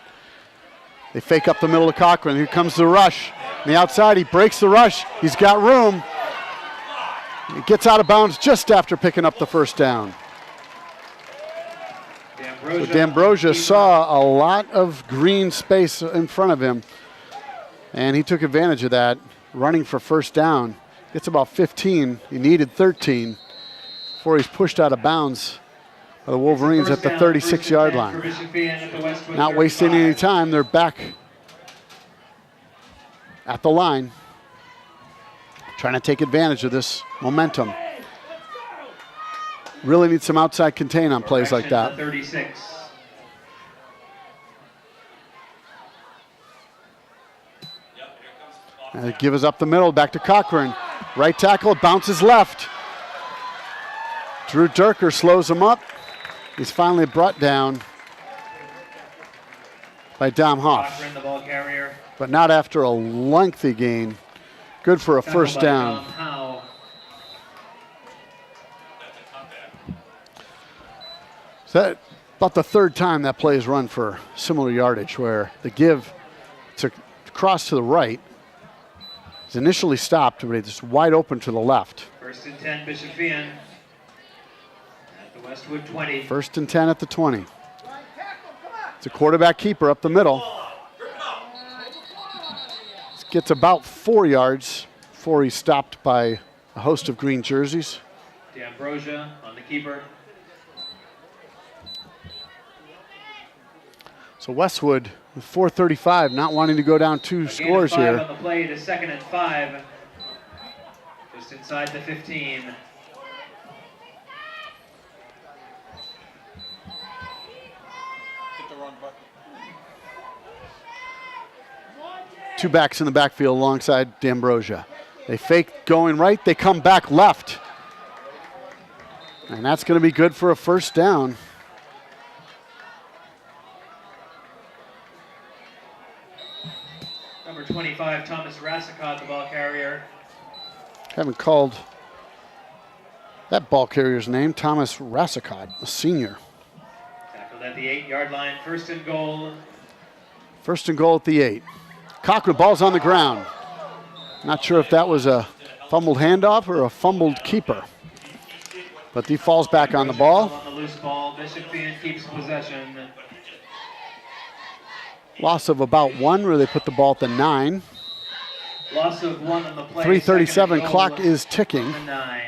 They fake up the middle of Cochran. Here comes the rush. On the outside, he breaks the rush. He's got room. He gets out of bounds just after picking up the first down. So D'Ambrosia saw a lot of green space in front of him, and he took advantage of that, running for first down. Gets about 15. He needed 13 before he's pushed out of bounds by the Wolverines at the 36-yard line. Not wasting any time. They're back at the line, trying to take advantage of this momentum. Really need some outside contain on plays like that. 36. And they give us up the middle, back to Cochran. Right tackle, bounces left. Drew Durker slows him up. He's finally brought down by Dom Hoff. Cochran, the ball carrier. But not after a lengthy gain. Good for a first down. So that, about the third time that play is run for similar yardage, where the give to cross to the right is initially stopped, but it's wide open to the left. 1st and 10, Bishop Feehan at the Westwood 20. 1st and 10 at the 20. It's a quarterback keeper up the middle. Gets about 4 yards before he's stopped by a host of green jerseys. D'Ambrosia on the keeper. So Westwood with 4:35, not wanting to go down two scores here. On the play to 2nd and 5, just inside the 15. Two backs in the backfield alongside D'Ambrosia. They fake going right, they come back left. And that's going to be good for a first down. Number 25, Thomas Rassicott, the ball carrier. Haven't called that ball carrier's name, Thomas Rassicott, a senior. Tackled at the 8-yard line, 1st and goal. 1st and goal at the 8. Cochran, ball's on the ground. Not sure if that was a fumbled handoff or a fumbled keeper. But he falls back on the ball. On the loose ball, Bishop Feehan keeps possession. Loss of about 1, where they put the ball at the 9. Loss of 1 on the play. 3:37, clock is ticking. 9.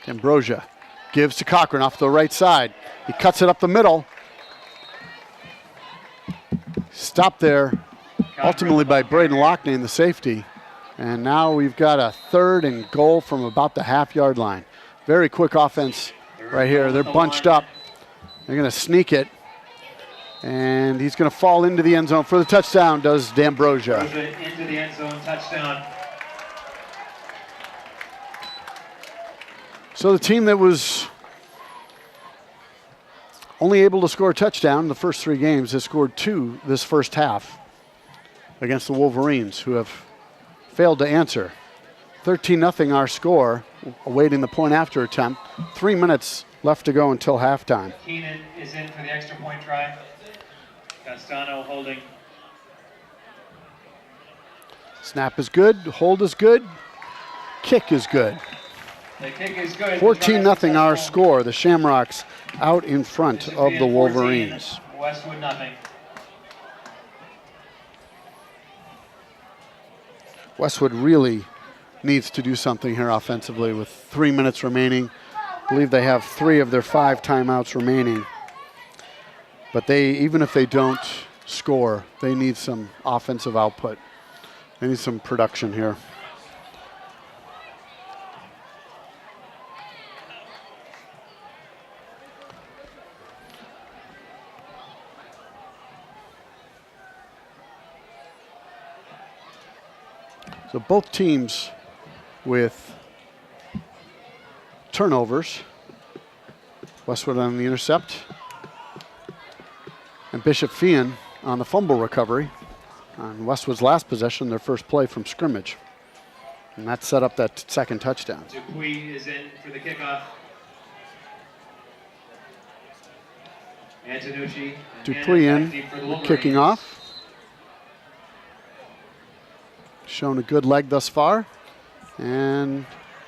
D'Ambrosia gives to Cochran off the right side. He cuts it up the middle. Stopped there ultimately by Braden Lockney in the safety. And now we've got a 3rd and goal from about the half-yard line. Very quick offense right here. They're bunched up. They're going to sneak it. And he's going to fall into the end zone for the touchdown, does D'Ambrosia. Into the end zone, touchdown. So the team that was only able to score a touchdown in the first 3 games has scored 2 this first half against the Wolverines, who have failed to answer. 13-0 our score, awaiting the point after attempt. 3 minutes left to go until halftime. Keenan is in for the extra point try. Castano holding. Snap is good, hold is good, kick is good. The kick is good. 14-0 our score. The Shamrocks out in front of the Wolverines. 14, Westwood nothing. Westwood really needs to do something here offensively with 3 minutes remaining. I believe they have 3 of their 5 timeouts remaining. But even if they don't score, they need some offensive output. They need some production here. So both teams with turnovers. Westwood on the intercept. And Bishop Feehan on the fumble recovery. On Westwood's last possession, their first play from scrimmage. And that set up that second touchdown. Dupuis is in for the kickoff. Antonucci. Dupuis in, kicking off. Shown a good leg thus far. And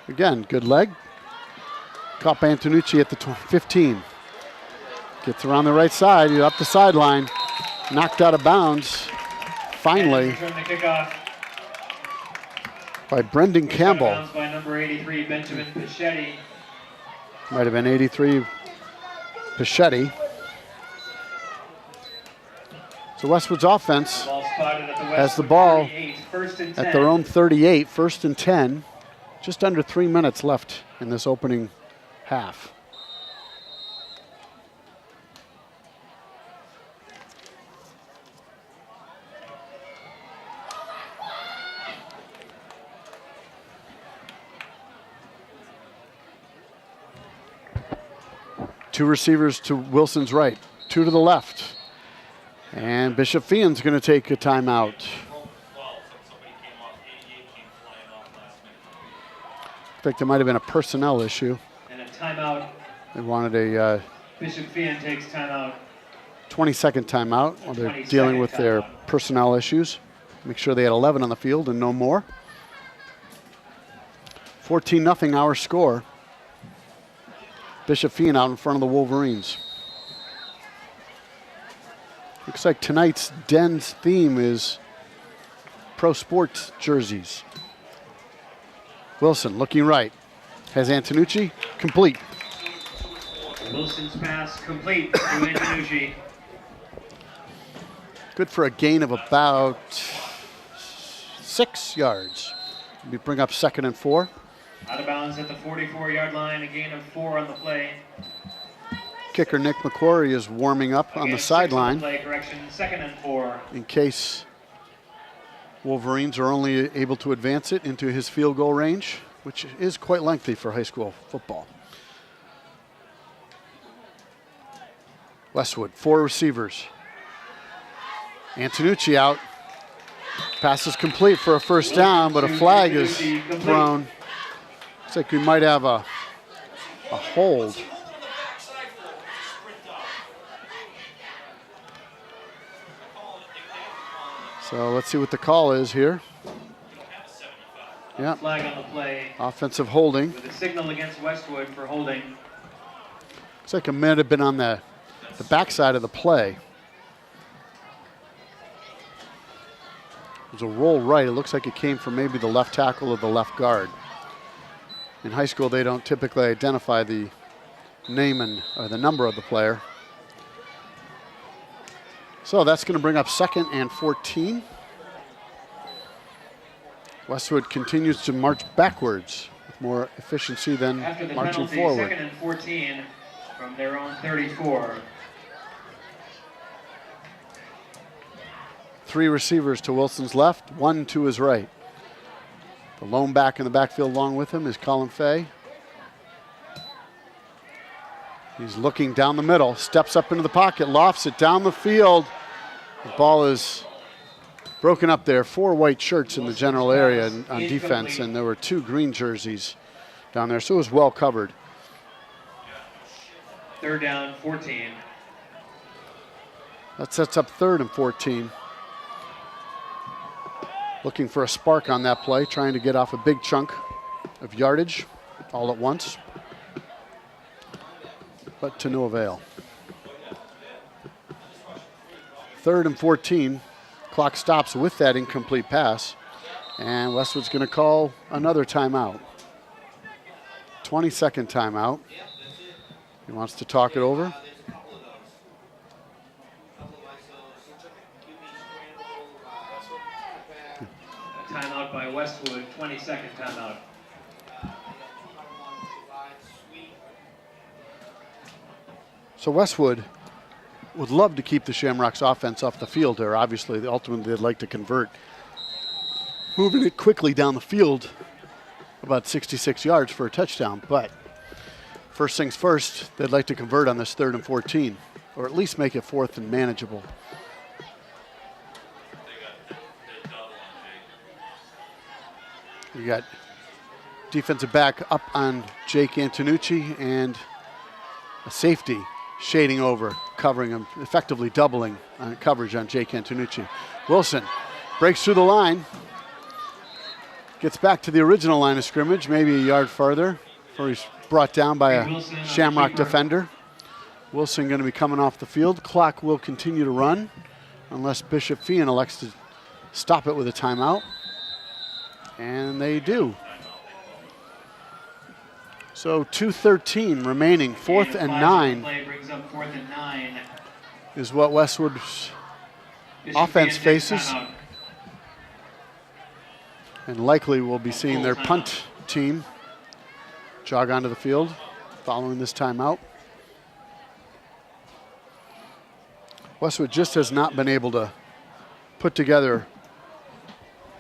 again, good leg. Caught by Antonucci at the 15. Gets around the right side, up the sideline. Knocked out of bounds. Finally, by Brendan Campbell. By number 83, Benjamin Pichetti. Might have been 83, Pichetti. So Westwood's offense has the ball at their own 38, 1st and 10. Just under 3 minutes left in this opening half. Two receivers to Wilson's right, 2 to the left. And Bishop Feehan's going to take a timeout. I think there might have been a personnel issue. And a timeout. They wanted a Bishop Feehan takes timeout. 20-second timeout while they're dealing with their personnel issues. Make sure they had 11 on the field and no more. 14-0 our score. Bishop Feehan out in front of the Wolverines. Looks like tonight's Den's theme is pro sports jerseys. Wilson looking right. Has Antonucci, complete. Wilson's pass complete to Antonucci. Good for a gain of about 6 yards. We bring up 2nd and 4. Out of bounds at the 44-yard line, a gain of 4 on the play. Kicker Nick McQuarrie is warming up on the sideline. Play correction, 2nd and 4. In case Wolverines are only able to advance it into his field goal range, which is quite lengthy for high school football. Westwood, 4 receivers. Antonucci out. Pass is complete for a first down, but a flag is thrown. Looks like we might have a hold. So let's see what the call is here. Yeah. Flag on the play. Offensive holding. With a signal against Westwood for holding. Looks like it might have been on the backside of the play. It was a roll right. It looks like it came from maybe the left tackle or the left guard. In high school, they don't typically identify the name or the number of the player. So that's going to bring up 2nd and 14. Westwood continues to march backwards with more efficiency than After the marching penalty, forward. 2nd and 14 from their own 34. 3 receivers to Wilson's left, 1 to his right. The lone back in the backfield along with him is Colin Fay. He's looking down the middle, steps up into the pocket, lofts it down the field. The ball is broken up there. 4 white shirts in the general area on defense, and there were 2 green jerseys down there, so it was well covered. 3rd down, 14. That sets up 3rd and 14. Looking for a spark on that play, trying to get off a big chunk of yardage all at once, but to no avail. 3rd and 14. Clock stops with that incomplete pass, and Westwood's going to call another timeout. 22nd timeout. He wants to talk it over. Timeout by Westwood, 22nd timeout. So Westwood would love to keep the Shamrocks offense off the field there. Obviously, ultimately they'd like to convert. Moving it quickly down the field, about 66 yards for a touchdown. But first things first, they'd like to convert on this 3rd and 14, or at least make it 4th and manageable. You got defensive back up on Jake Antonucci and a safety shading over, covering him, effectively doubling coverage on Jake Antonucci. Wilson breaks through the line, gets back to the original line of scrimmage, maybe a yard farther, before he's brought down by a Shamrock defender. Wilson going to be coming off the field. Clock will continue to run unless Bishop Feehan elects to stop it with a timeout. And they do. So 2:13 remaining, 4th and 9 Play brings up 4th and 9. is what Westwood's offense faces. And likely we'll be seeing their punt team jog onto the field following this timeout. Westwood just has not been able to put together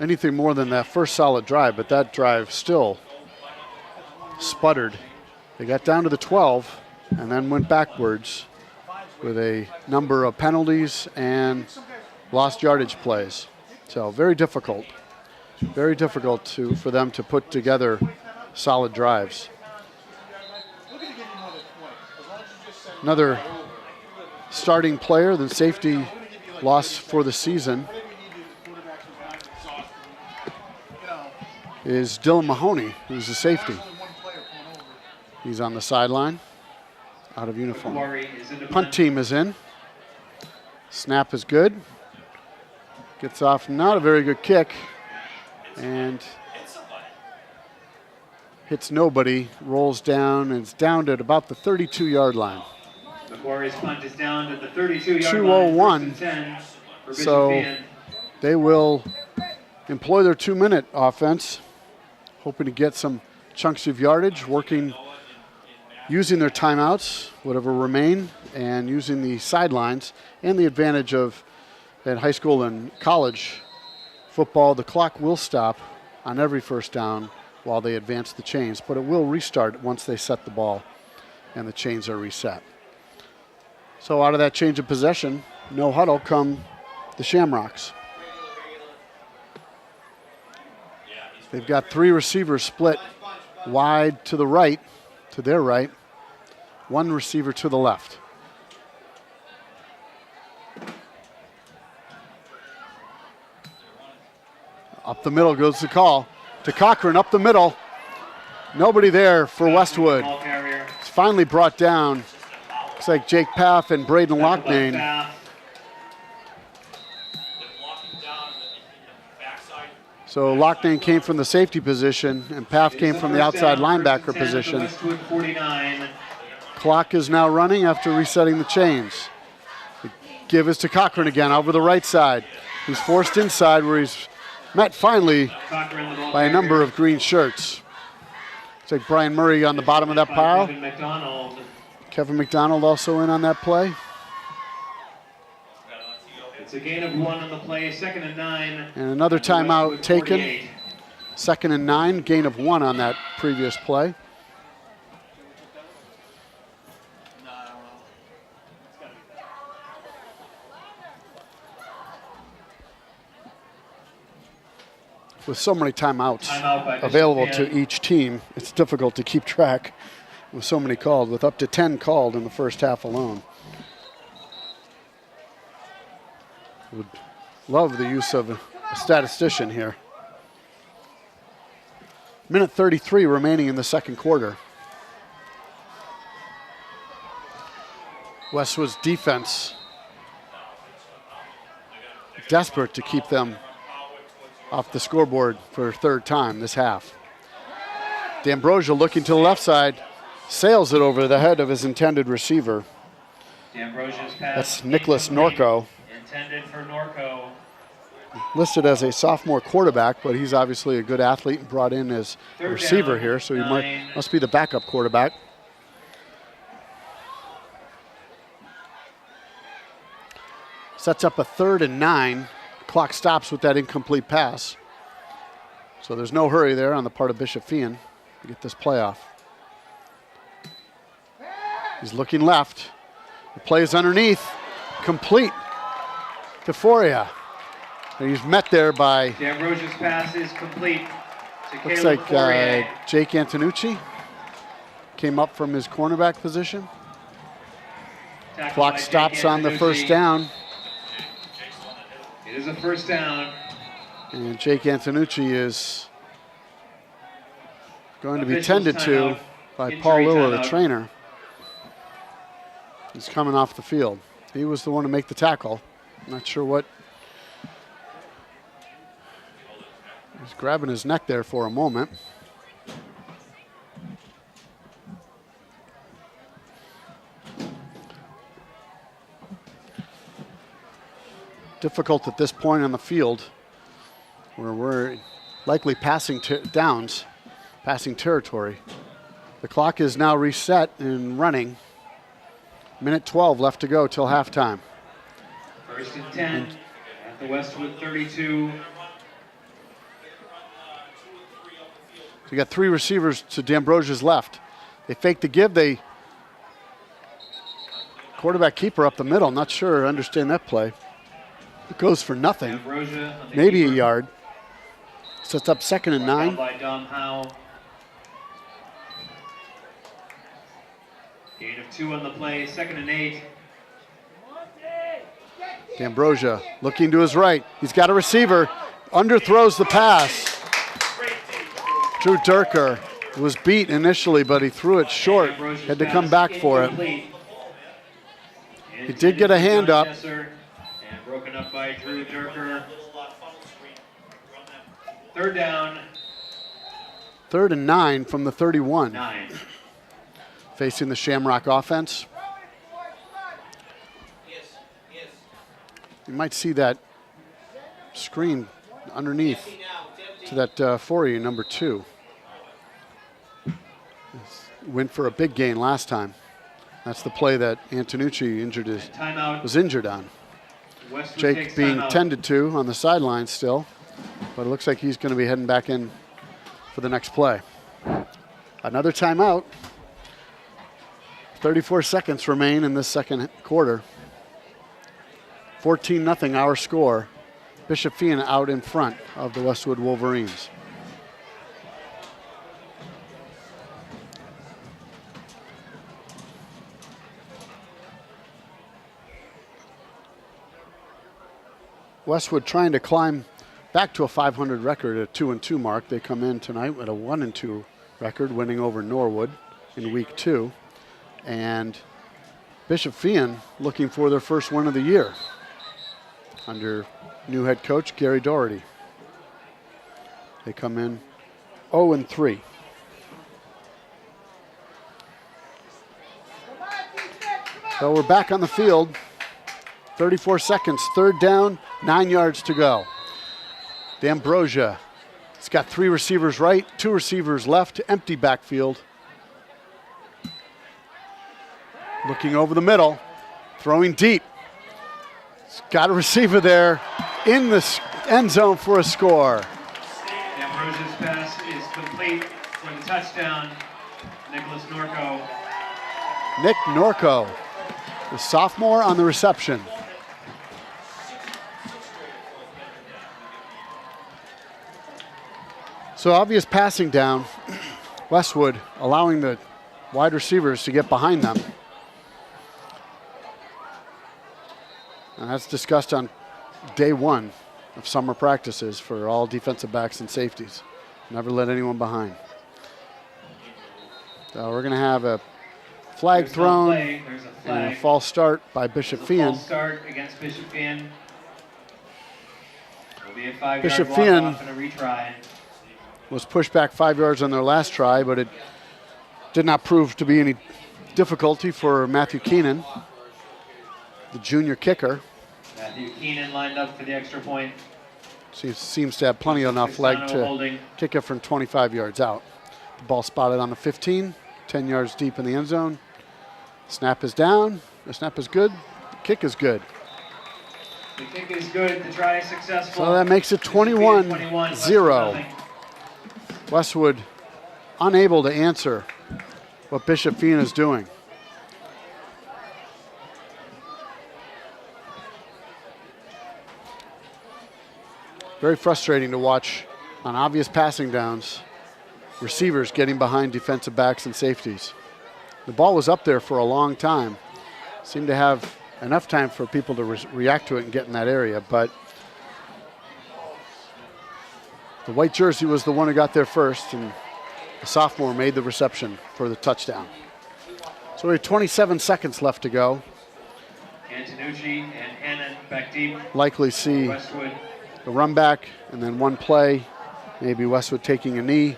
anything more than that first solid drive, but that drive still sputtered. They got down to the 12 and then went backwards with a number of penalties and lost yardage plays. So very difficult for them to put together solid drives. Another starting player, the safety lost for the season, is Dylan Mahoney, who's the safety. He's on the sideline, out of uniform. Punt team is in. Snap is good. Gets off not a very good kick and hits nobody, rolls down, and it's down at about the 32-yard line. The Warriors punt is down to the 32-yard 2:01. line. So they will employ their 2-minute offense, hoping to get some chunks of yardage, using their timeouts, whatever remain, and using the sidelines and the advantage of at high school and college football. The clock will stop on every first down while they advance the chains, but it will restart once they set the ball and the chains are reset. So out of that change of possession, no huddle, come the Shamrocks. They've got 3 receivers split wide to the right, to their right, 1 receiver to the left. Up the middle goes the call to Cochran, up the middle. Nobody there for Westwood. It's finally brought down. Looks like Jake Pfaff and Braden Locknane. So Locknane came from the safety position and Pfaff came from the outside linebacker position. Clock is now running after resetting the chains. The give is to Cochran again over the right side. He's forced inside where he's met finally by a number of green shirts. Looks like Brian Murray on the bottom of that pile. Kevin McDonald also in on that play. It's a gain of 1 on the play, 2nd and 9. And another timeout taken. 48. 2nd and 9, gain of 1 on that previous play. With so many timeouts available to each team, it's difficult to keep track with so many called, with up to 10 called in the first half alone. Would love the use of a statistician here. Minute 33 remaining in the second quarter. Westwood's defense desperate to keep them off the scoreboard for a third time this half. D'Ambrosia looking to the left side, sails it over the head of his intended receiver. D'Ambrosia's pass. That's Nicholas Norco. Intended for Norco. Listed as a sophomore quarterback, but he's obviously a good athlete and brought in as a receiver here, so he must be the backup quarterback. Sets up a 3rd and 9. Clock stops with that incomplete pass. So there's no hurry there on the part of Bishop Feehan to get this play off. He's looking left. The play is underneath. Complete to Foria. And he's met there by... D'Ambrosia's pass is complete to looks Caleb like Fourier. Jake Antonucci came up from his cornerback position. Tackled Clock by Jake stops on the Antonucci. first down. It is a first down. And Jake Antonucci is going to be Officials tended to timeout. by Injury Paul Lilla, the timeout. trainer. He's coming off the field. He was the one to make the tackle. Not sure what. He's grabbing his neck there for a moment. Difficult at this point on the field where we're likely passing downs, passing territory. The clock is now reset and running. Minute 12 left to go till halftime. 1st and 10 at the Westwood 32. So you got 3 receivers to D'Ambrosia's left. They fake the give. They quarterback keeper up the middle. Not sure. Understand that play. It goes for nothing. D'Ambrosia on the Maybe keeper. a yard. Sets up 2nd and 9. By Dom Howe. Gain of 2 on the play, 2nd and 8. D'Ambrosia looking to his right. He's got a receiver. Underthrows the pass. Drew Durker was beat initially, but he threw it short. D'Ambrosia's Had to pass come back for it. incomplete. He did get a hand up. And broken up by Drew Durker. 3rd down, 3rd and 9 from the 31. 9. Facing the Shamrock offense. You might see that screen underneath to that Fourier, number 2. Went for a big gain last time. That's the play that Antonucci was injured on. Westwood Jake takes being timeout. tended to on the sideline still, but it looks like he's going to be heading back in for the next play. Another timeout. 34 seconds remain in this second quarter. 14-0 our score. Bishop Feehan out in front of the Westwood Wolverines. Westwood trying to climb back to a 500 record at a 2-2 mark. They come in tonight with a 1-2 record, winning over Norwood in week 2. And Bishop Feehan looking for their first win of the year under new head coach Gary Doherty. They come in 0-3. So we're back on the field. 34 seconds, third down, 9 yards to go. D'Ambrosia, he's got 3 receivers right, 2 receivers left, empty backfield. Looking over the middle, throwing deep. He's got a receiver there in the end zone for a score. Ambrosia's pass is complete for the touchdown. Nicholas Norco. Nick Norco, the sophomore on the reception. So obvious passing down. Westwood allowing the wide receivers to get behind them. And that's discussed on day 1 of summer practices for all defensive backs and safeties. Never let anyone behind. So we're going to have a flag thrown and a false start by Bishop Feehan. False start against Bishop Feehan. It'll be a 5-yard Bishop walk Feehan off and a retry. Was pushed back 5 yards on their last try, but it did not prove to be any difficulty for Matthew Keenan, the junior kicker. Matthew Keenan lined up for the extra point. Seems to have plenty enough leg to kick it from 25 yards out. The ball spotted on the 15, 10 yards deep in the end zone. Snap is down. The snap is good. The kick is good. The kick is good. The try is successful. So that makes it 21-0. Westwood unable to answer what Bishop Feehan is doing. Very frustrating to watch on obvious passing downs, receivers getting behind defensive backs and safeties. The ball was up there for a long time. Seemed to have enough time for people to react to it and get in that area, but the white jersey was the one who got there first, and the sophomore made the reception for the touchdown. So we have 27 seconds left to go. Antonucci and Hannon back deep. Likely see Westwood. the run back and then one play, maybe Westwood taking a knee.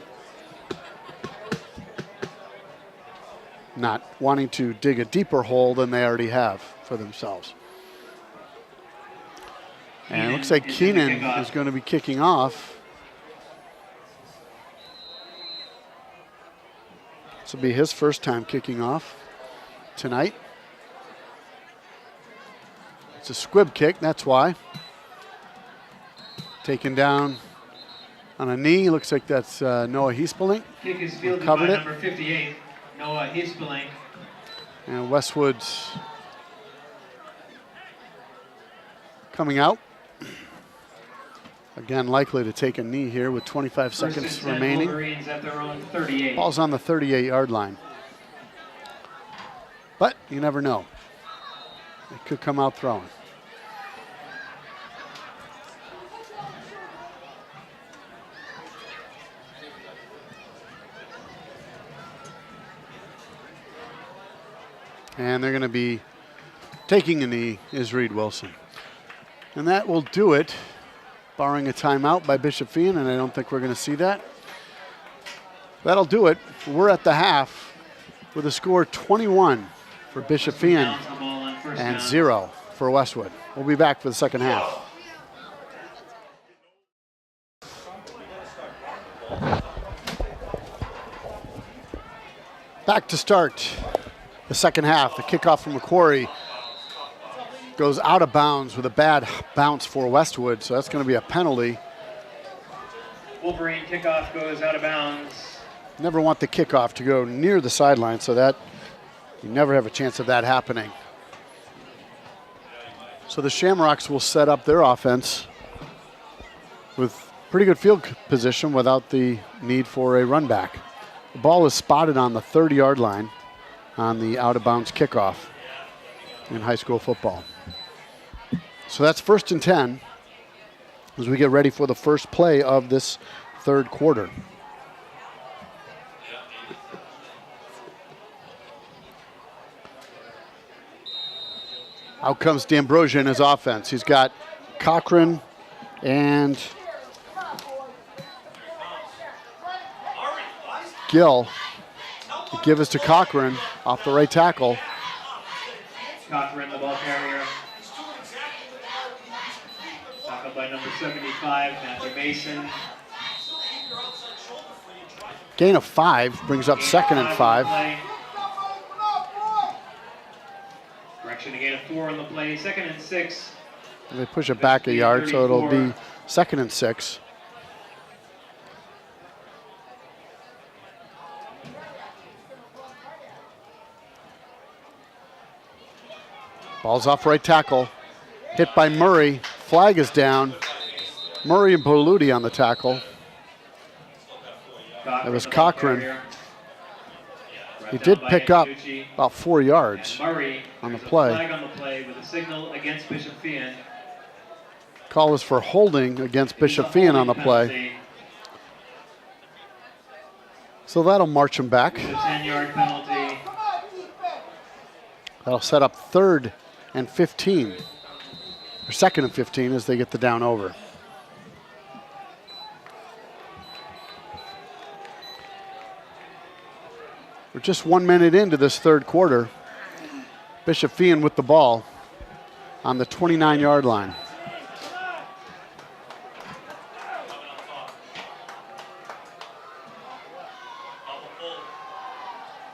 Not wanting to dig a deeper hole than they already have for themselves. And it looks like Keenan is going to be kicking off. This will be his first time kicking off tonight. It's a squib kick, that's why. Taken down on a knee. Looks like that's Noah Hiespelink. Kick is fielded by number 58, Noah Hiespelink. And Westwood's coming out. Again, likely to take a knee here with 25 seconds remaining. Wolverines at their own 38. Ball's on the 38-yard line. But you never know. It could come out throwing. And they're going to be taking a knee is Reed Wilson. And that will do it, barring a timeout by Bishop Feehan, and I don't think we're going to see that. That'll do it. We're at the half with a score 21 for Bishop Feehan and 0 for Westwood. We'll be back for the second half. Back to start the second half. The kickoff from Macquarie goes out of bounds with a bad bounce for Westwood, so that's going to be a penalty. Wolverine kickoff goes out of bounds. Never want the kickoff to go near the sideline, so that you never have a chance of that happening. So the Shamrocks will set up their offense with pretty good field position without the need for a run back. The ball is spotted on the 30-yard line on the out-of-bounds kickoff in high school football. So that's 1st and 10 as we get ready for the first play of this third quarter. Out comes D'Ambrosia in his offense. He's got Cochran and Gill. The give is to Cochran off the right tackle. Cochran, the ball carrier. Tackled by number 75, Matthew Mason. Gain of 5 brings up second and 5. Correction, a gain of 4 on the play, second and 6. They push it back a yard, so it'll be second and 6. Ball's off right tackle. Hit by Murray. Flag is down. Murray and Berluti on the tackle. That was Cochran. He did pick up about 4 yards on the play. Flag on the play with a signal against Bishop Feehan. Call is for holding against Bishop Feehan on the play. So that'll march him back. It's a 10-yard penalty. That'll set up 3rd and 15. Or 2nd and 15 as they get the down over. We're just 1 minute into this 3rd quarter. Bishop Feehan with the ball on the 29-yard line.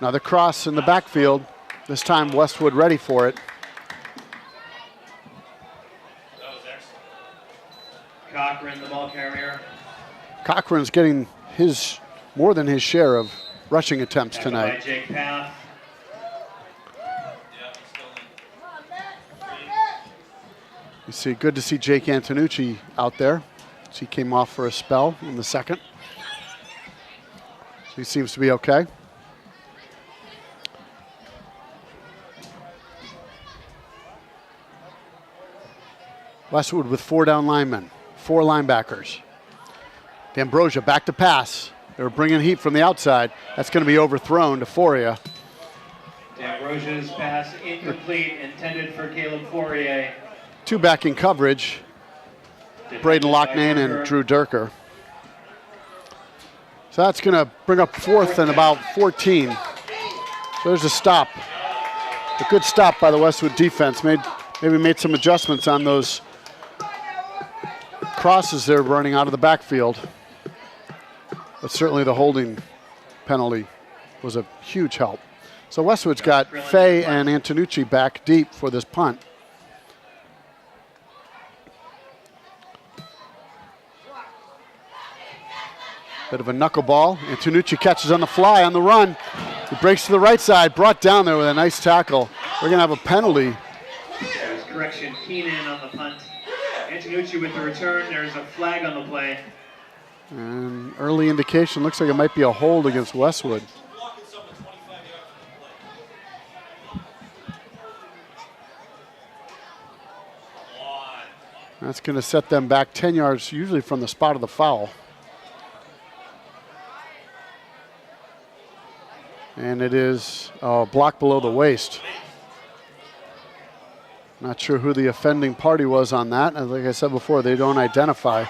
Another cross in the backfield. This time Westwood ready for it. Cochran, the ball carrier. Cochran's getting more than his share of rushing attempts tonight. By Jake Pfaff. You see, good to see Jake Antonucci out there. He came off for a spell in the 2nd. So he seems to be okay. Westwood with 4 down linemen, 4 linebackers. D'Ambrosia back to pass. They were bringing heat from the outside. That's going to be overthrown to Fourier. D'Ambrosia's pass incomplete, intended for Caleb Fourier. 2 backing coverage. Braden Loughnane and Drew Durker. So that's going to bring up 4th and about 14. So there's a stop. A good stop by the Westwood defense. Maybe made some adjustments on those crosses they're running out of the backfield. But certainly the holding penalty was a huge help. So Westwood's got Fay and Antonucci back deep for this punt. Bit of a knuckleball. Antonucci catches on the fly on the run. He breaks to the right side, brought down there with a nice tackle. We're going to have a penalty. There's correction, Keenan on the punt. Antonucci with the return. There's a flag on the play. And early indication looks like it might be a hold against Westwood. That's going to set them back 10 yards, usually from the spot of the foul. And it is a block below the waist. Not sure who the offending party was on that. And like I said before, they don't identify.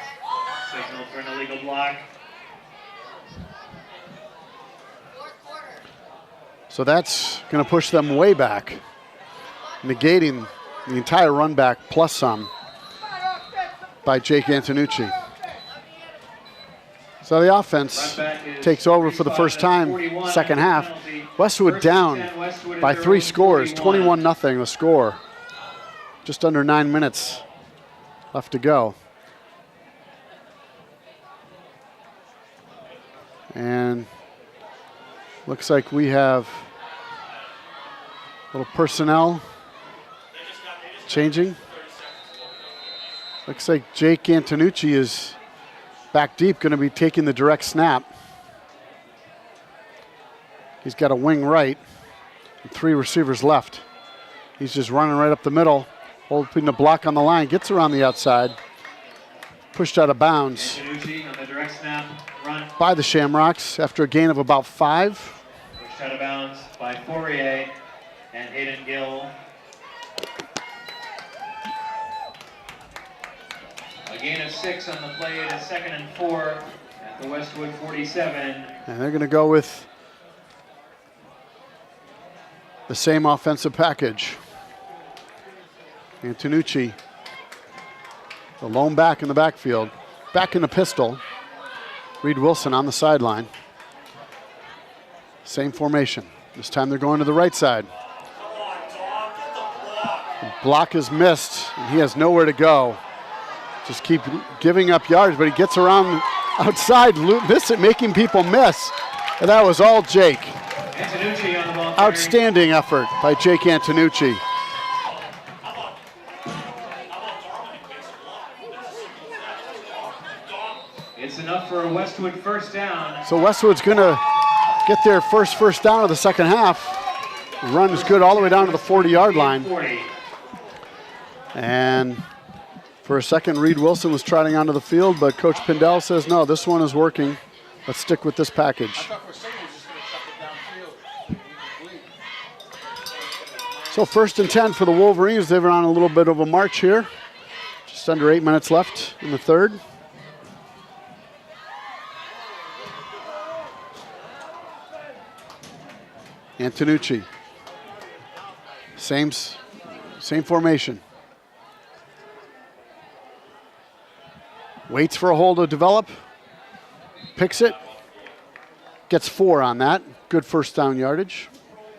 Signal for an illegal block. So that's going to push them way back, negating the entire run back plus some by Jake Antonucci. So the offense takes over for the first time, 2nd half. Westwood down by 3 scores, 21-0 the score. Just under 9 minutes left to go. And looks like we have a little personnel changing. Looks like Jake Antonucci is back deep, going to be taking the direct snap. He's got a wing right and 3 receivers left. He's just running right up the middle, hoping to block on the line, gets around the outside, pushed out of bounds Antonucci on the direct snap, run. by the Shamrocks after a gain of about 5. Pushed out of bounds by Fourier and Hayden Gill. A gain of 6 on the play. It is 2nd and 4 at the Westwood 47. And they're going to go with the same offensive package. Antonucci The lone back in the backfield. Back in the pistol. Reed Wilson on the sideline. Same formation. This time they're going to the right side. The block is missed, and he has nowhere to go. Just keep giving up yards, but he gets around outside, making people miss. And that was all Jake. Antonucci on the ball. Outstanding effort by Jake Antonucci. It's enough for a Westwood first down. So Westwood's going to get their first down of the second half. Run is good all the way down to the 40-yard line. 40. And for a second, Reed Wilson was trotting onto the field, but Coach Pindell says, no, this one is working. Let's stick with this package. So 1st and 10 for the Wolverines. They've been on a little bit of a march here. Just under 8 minutes left in the third. Antonucci. Same formation. Waits for a hole to develop. Picks it. Gets 4 on that. Good first down yardage.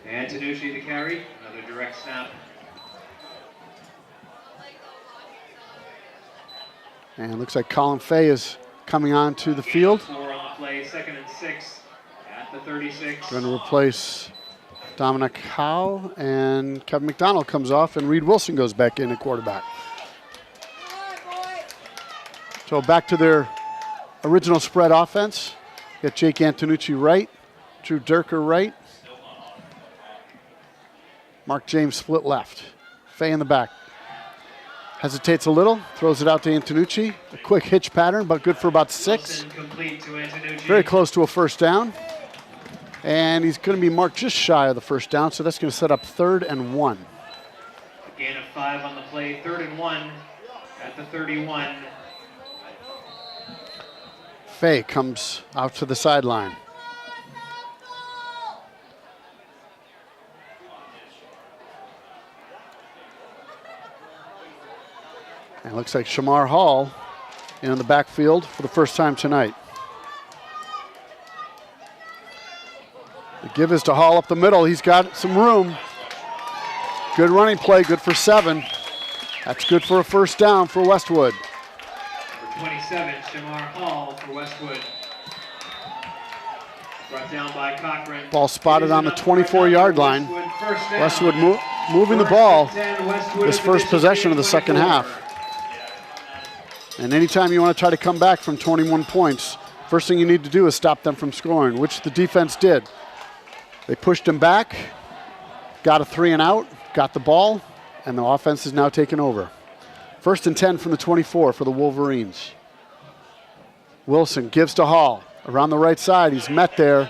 Antonucci to carry. Another direct snap. And it looks like Colin Fay is coming onto the field. 4 on the play. 2nd and 6 at the 36. Going to replace Dominic Howe, and Kevin McDonald comes off, and Reed Wilson goes back in at quarterback. So back to their original spread offense. Got Jake Antonucci right, Drew Durker right. Mark James split left. Fay in the back. Hesitates a little, throws it out to Antonucci. A quick hitch pattern, but good for about 6. Complete to Antonucci. Very close to a first down. And he's going to be marked just shy of the first down, so that's going to set up 3rd and 1. Gain of 5 on the play, 3rd and 1 at the 31. Fay comes out to the sideline. And it looks like Shamar Hall in the backfield for the first time tonight. The give is to Hall up the middle. He's got some room. Good running play, good for 7. That's good for a first down for Westwood. Number 27, Shamar Hall for Westwood. Brought down by Cochran. Ball spotted on the 24-yard line. Westwood moving the ball this first possession of the second half. And anytime you want to try to come back from 21 points, first thing you need to do is stop them from scoring, which the defense did. They pushed him back, got a 3 and out, got the ball, and the offense is now taking over. 1st and 10 from the 24 for the Wolverines. Wilson gives to Hall. Around the right side, he's met there.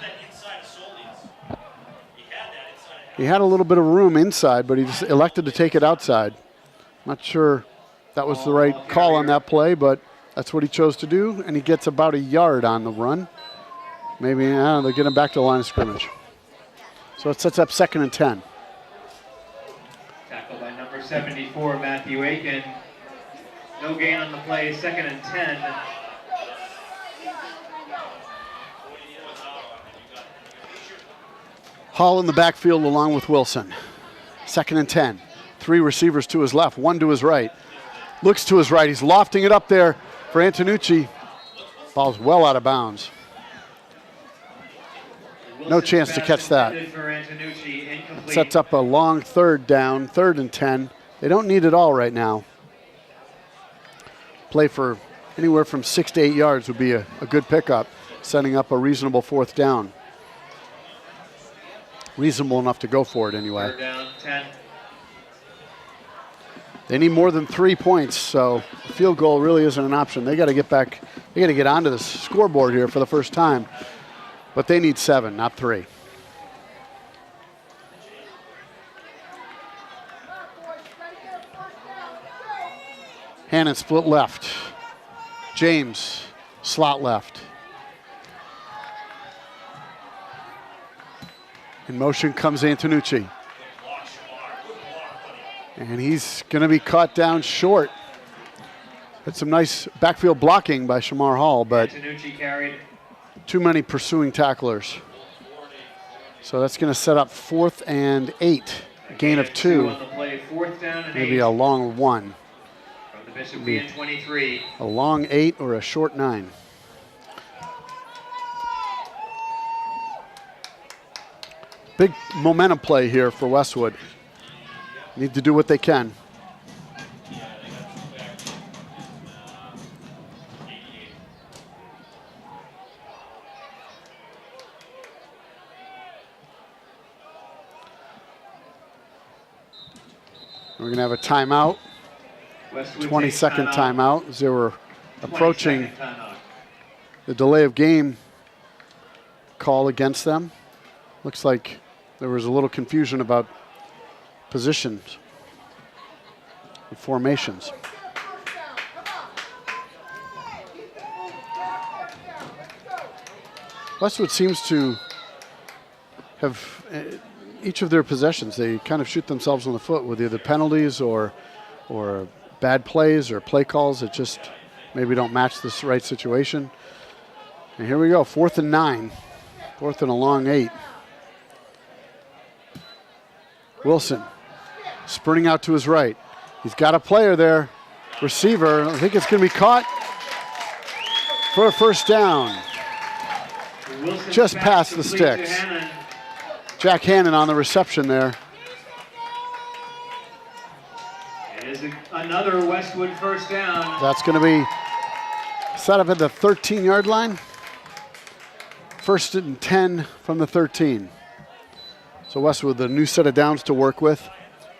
He had a little bit of room inside, but he just elected to take it outside. Not sure that was the right call on that play, but that's what he chose to do, and he gets about a yard on the run. Maybe, they're getting back to the line of scrimmage. So it sets up 2nd and 10. Tackled by number 74, Matthew Aiken. No gain on the play, 2nd and 10. Hall in the backfield along with Wilson. 2nd and 10. 3 receivers to his left, 1 to his right. Looks to his right, he's lofting it up there for Antonucci. Ball's well out of bounds. No chance to catch that. Sets up a long 3rd down, 3rd and 10. They don't need it all right now. Play for anywhere from 6 to 8 yards would be a good pickup, setting up a reasonable 4th down. Reasonable enough to go for it anyway. 3rd down, 10. They need more than 3 points, so a field goal really isn't an option. They got to get back. They got to get onto the scoreboard here for the first time. But they need 7, not 3. Hannon split left. James slot left. In motion comes Antonucci. And he's going to be caught down short. Had some nice backfield blocking by Shamar Hall, but Antonucci carried. too many pursuing tacklers. So that's going to set up 4th and 8. Gain of 2. On the play, 4th down and Maybe 8. a long 1. From the Bishop Feehan 23. A long 8 or a short 9. Big momentum play here for Westwood. Need to do what they can. We're going to have a timeout, 20-second timeout, as they were approaching the delay of game call against them. Looks like there was a little confusion about positions and formations. Westwood seems to have each of their possessions, they kind of shoot themselves in the foot with either penalties or bad plays or play calls that just maybe don't match this right situation. And here we go, 4th and 9, 4th and a long 8. Wilson sprinting out to his right. He's got a player there, receiver. I think it's going to be caught for a first down. Just past the sticks. Jack Hannon on the reception there. It is another Westwood first down. That's going to be set up at the 13-yard line. 1st and 10 from the 13. So Westwood, the new set of downs to work with.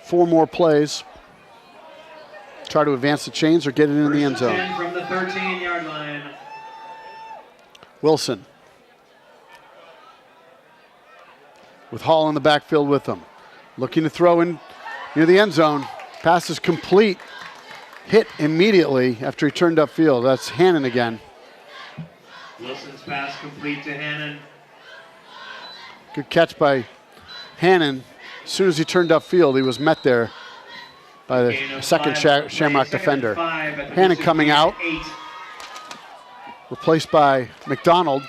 4 more plays. Try to advance the chains or get it in the end zone. 10 from the 13-yard line. Wilson. With Hall in the backfield with him. Looking to throw in near the end zone. Pass is complete. Hit immediately after he turned upfield. That's Hannon again. Wilson's pass complete to Hannon. Good catch by Hannon. As soon as he turned upfield, he was met there by the second Shamrock defender. Hannon coming out. Replaced by McDonald.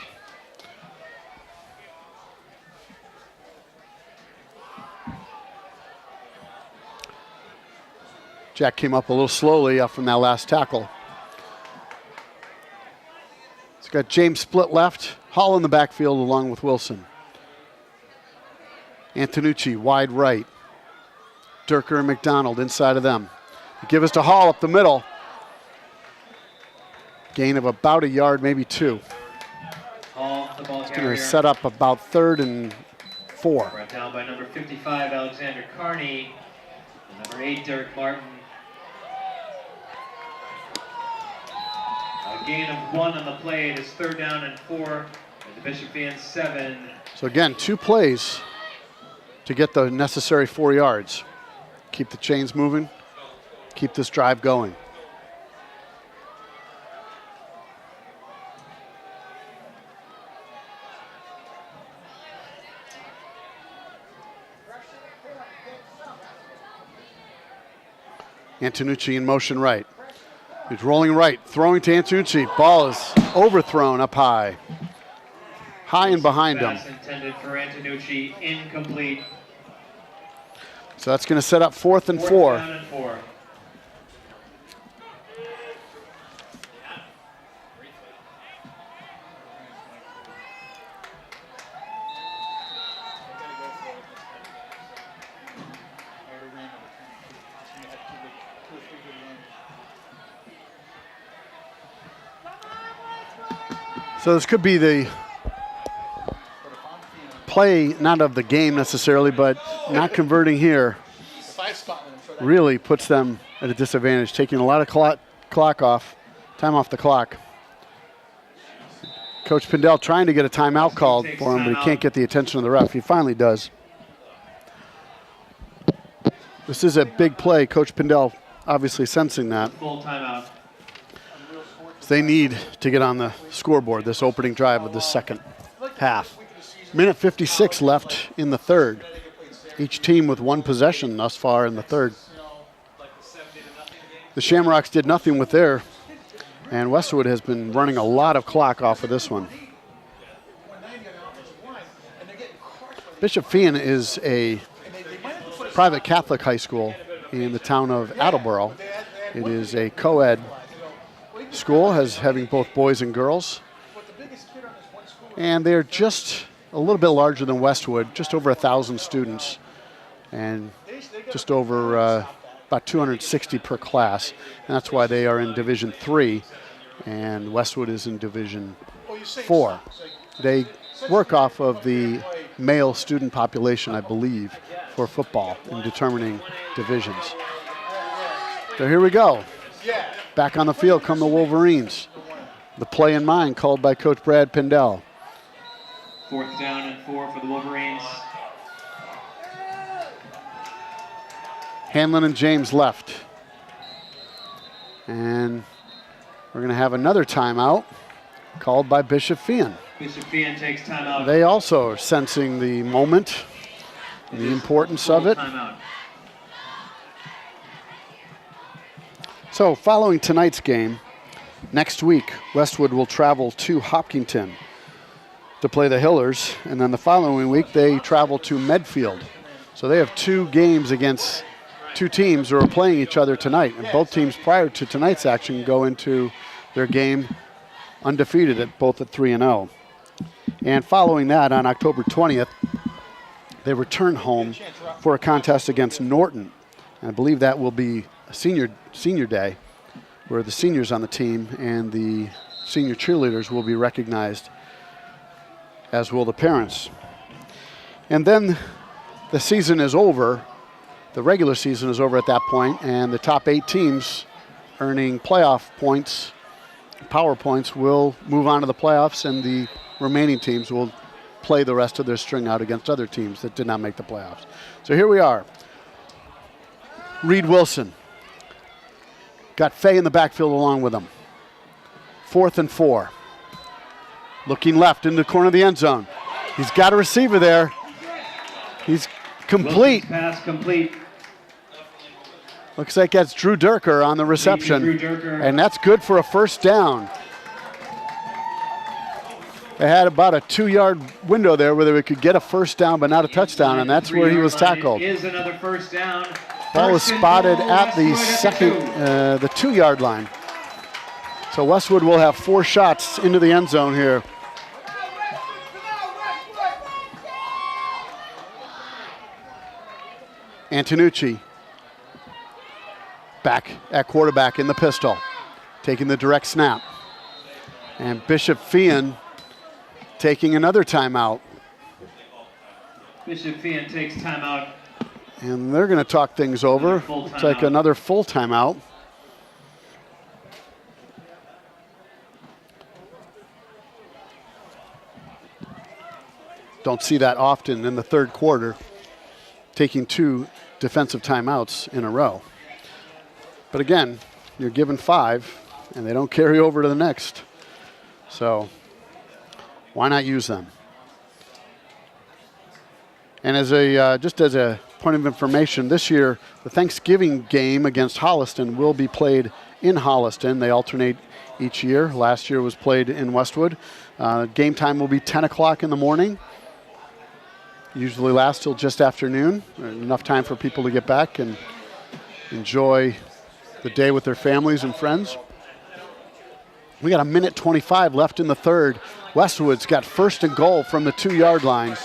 Jack came up a little slowly up from that last tackle. It's got James split left, Hall in the backfield along with Wilson. Antonucci wide right. Durker and McDonald inside of them. They give us to Hall up the middle. Gain of about a yard, maybe 2. Hall, the ball It's going to set up about 3rd and 4. Brought down by number 55, Alexander Carney. And number 8, Derek Martin. A gain of 1 on the play. It is 3rd down and 4 at the Bishop Feehan 7. So again, 2 plays to get the necessary 4 yards. Keep the chains moving. Keep this drive going. Antonucci in motion right. He's rolling right, throwing to Antonucci. Ball is overthrown up high. High and behind him. Pass intended for Antonucci, incomplete. So that's going to set up 4th and 4. 4th down and 4. So this could be the play, not of the game necessarily, but not converting here really puts them at a disadvantage, taking a lot of clock off, time off the clock. Coach Pindell trying to get a timeout called for him, but he can't get the attention of the ref. He finally does. This is a big play. Coach Pindell obviously sensing that. Full timeout. They need to get on the scoreboard this opening drive of the second half. Minute 56 left in the 3rd. Each team with 1 possession thus far in the 3rd. The Shamrocks did nothing with their And Westwood has been running a lot of clock off of this one. Bishop Feehan is a private Catholic high school in the town of Attleboro. It is a co-ed school, having both boys and girls. And they're just a little bit larger than Westwood, just over 1,000 students, and just over about 260 per class. And that's why they are in Division 3, and Westwood is in Division 4. They work off of the male student population, I believe, for football in determining divisions. So here we go. Back on the field come the Wolverines. The play in mind called by Coach Brad Pindell. 4th down and 4 for the Wolverines. Hanlon and James left. And we're going to have another timeout called by Bishop Feehan. Bishop Feehan takes timeout. They also are sensing the moment, the importance of it. Timeout. So following tonight's game, next week, Westwood will travel to Hopkinton to play the Hillers, and then the following week they travel to Medfield. So they have 2 games against 2 teams who are playing each other tonight, and both teams prior to tonight's action go into their game undefeated at both at 3-0. And following that, on October 20th, they return home for a contest against Norton. And I believe that will be a senior day, where the seniors on the team and the senior cheerleaders will be recognized, as will the parents. And then the season is over. The regular season is over at that point, and the top 8 teams earning playoff points, power points, will move on to the playoffs, and the remaining teams will play the rest of their string out against other teams that did not make the playoffs. So here we are. Reed Wilson got Fay in the backfield along with him. 4th and 4. Looking left in the corner of the end zone. He's got a receiver there. He's complete. Pass complete. Looks like that's Drew Durker on the reception. Drew Durker. And that's good for a first down. They had about a 2-yard window there where they could get a first down but not a touchdown, and that's where he was tackled. Is another first down. Ball was spotted at the the 2-yard line. So Westwood will have 4 shots into the end zone here. Antonucci back at quarterback in the pistol, taking the direct snap. And Bishop Feehan taking another timeout. Bishop Feehan takes timeout. And they're going to talk things over. It's like another full timeout. Don't see that often in the third quarter, taking 2 defensive timeouts in a row. But again, you're given 5, and they don't carry over to the next. So why not use them? And as a just as a point of information, this year the Thanksgiving game against Holliston will be played in Holliston. They alternate each year. Last year was played in Westwood. Game time will be 10 o'clock in the morning. Usually lasts till just afternoon. Enough time for people to get back and enjoy the day with their families and friends. We got 1:25 left in the third. Westwood's got 1st and goal from the 2-yard line.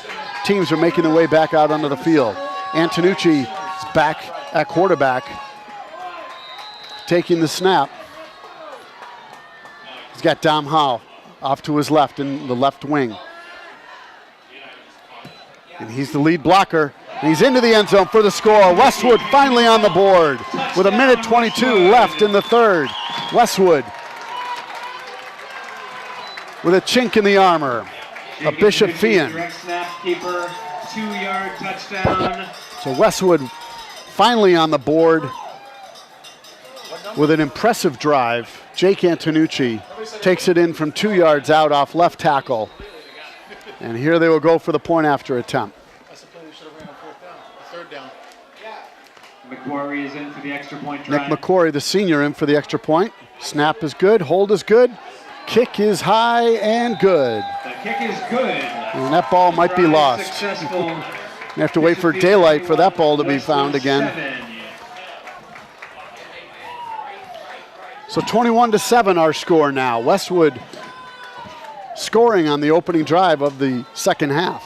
Teams are making their way back out onto the field. Antonucci is back at quarterback, taking the snap. He's got Dom Howe off to his left in the left wing. And he's the lead blocker. And he's into the end zone for the score. Westwood finally on the board with 1:22 left in the third. Westwood with a chink in the armor of Bishop Feehan. Direct snap, keeper, 2-yard touchdown. So Westwood finally on the board with an impressive drive. Jake Antonucci takes it in from 2 yards out off left tackle. And here they will go for the point after attempt. That's the play they should have ran on 4th down, 3rd down. McQuarrie is in for the extra point try. Nick McQuarrie, the senior, in for the extra point. Snap is good, hold is good, kick is high and good. The kick is good. And that ball might be Try lost. Successful. You have to wait for daylight for that ball to be found again. 7. So 21-7 our score now. Westwood scoring on the opening drive of the second half,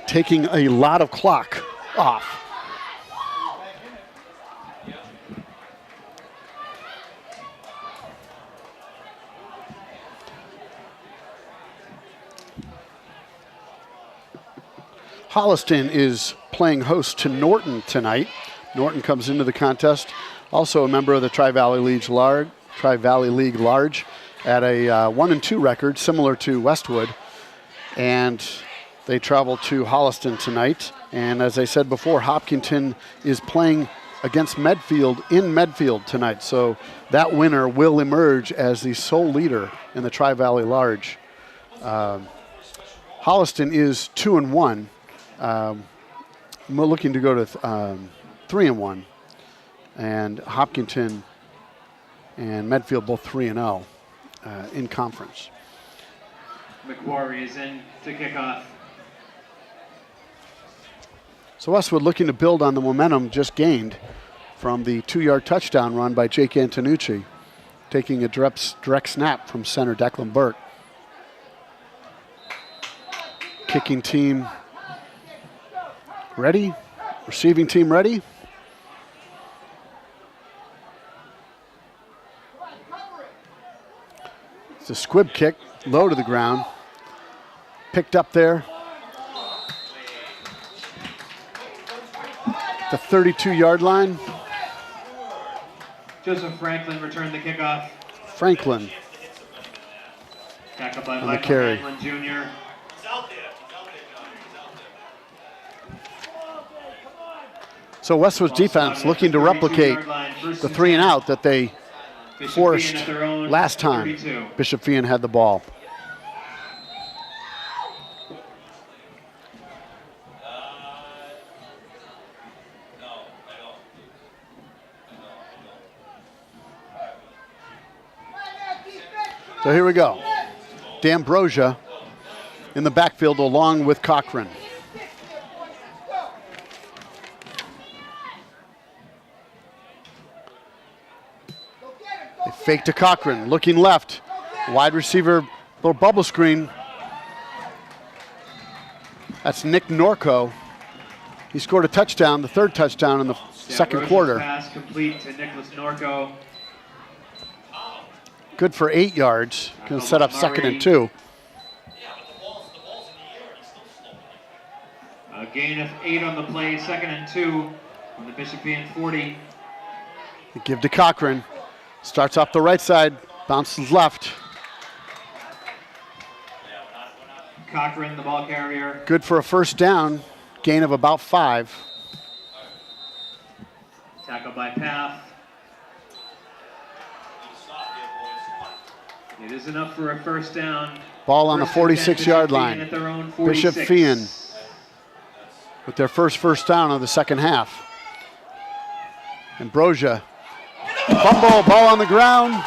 taking a lot of clock off. Holliston is playing host to Norton tonight. Norton comes into the contest, also a member of the Tri-Valley League Large, at a 1-2 record, similar to Westwood. And they travel to Holliston tonight. And as I said before, Hopkinton is playing against Medfield in Medfield tonight. So that winner will emerge as the sole leader in the Tri-Valley Large. Holliston is 2-1. We're looking to go to 3-1, and Hopkinton and Medfield both 3-0 in conference. McQuarrie is in to kick off. So Westwood looking to build on the momentum just gained from the 2-yard touchdown run by Jake Antonucci, taking a direct snap from center Declan Burke. Kicking team ready, receiving team ready. It's a squib kick, low to the ground. Picked up there. The 32-yard line. Joseph Franklin returned the kickoff. Franklin Tackled by on the Michael carry. Hanlon Jr. So Westwood's defense looking to replicate the 3 and out that they forced last time Bishop Feehan had the ball. So here we go. D'Ambrosia in the backfield along with Cochran. They fake to Cochran, looking left. Wide receiver, little bubble screen. That's Nick Norco. He scored a touchdown, the third touchdown in the second quarter. Pass complete to Nicholas Norco. Good for 8 yards. Going to set up 2nd and 2. A gain of 8 on the play, 2nd and 2 from the Bishop Feehan 40. They give to Cochran. Starts off the right side, bounces left. Cochran, the ball carrier. Good for a first down, gain of about 5. Tackled by Pfaff. It is enough for a first down. Ball on the First and 10, 46-yard Bishop Feehan line. at their own Bishop 46. Feehan with their first down of the second half. Ambrosia, fumble, ball on the ground.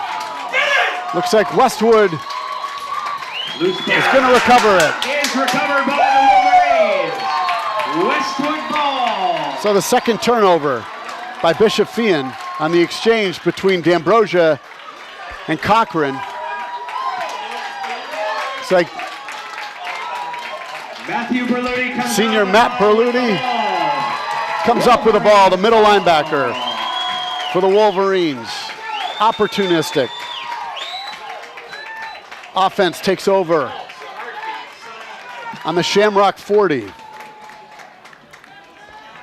Looks like Westwood Loose is going to recover it. is recovered by the Wolverines. Westwood ball. So the second turnover by Bishop Feehan on the exchange between D'Ambrosia and Cochran. It's like Matthew Berluti comes senior out Matt Berluti comes up with the ball, the middle linebacker for the Wolverines. Opportunistic. Offense takes over on the Shamrock 40.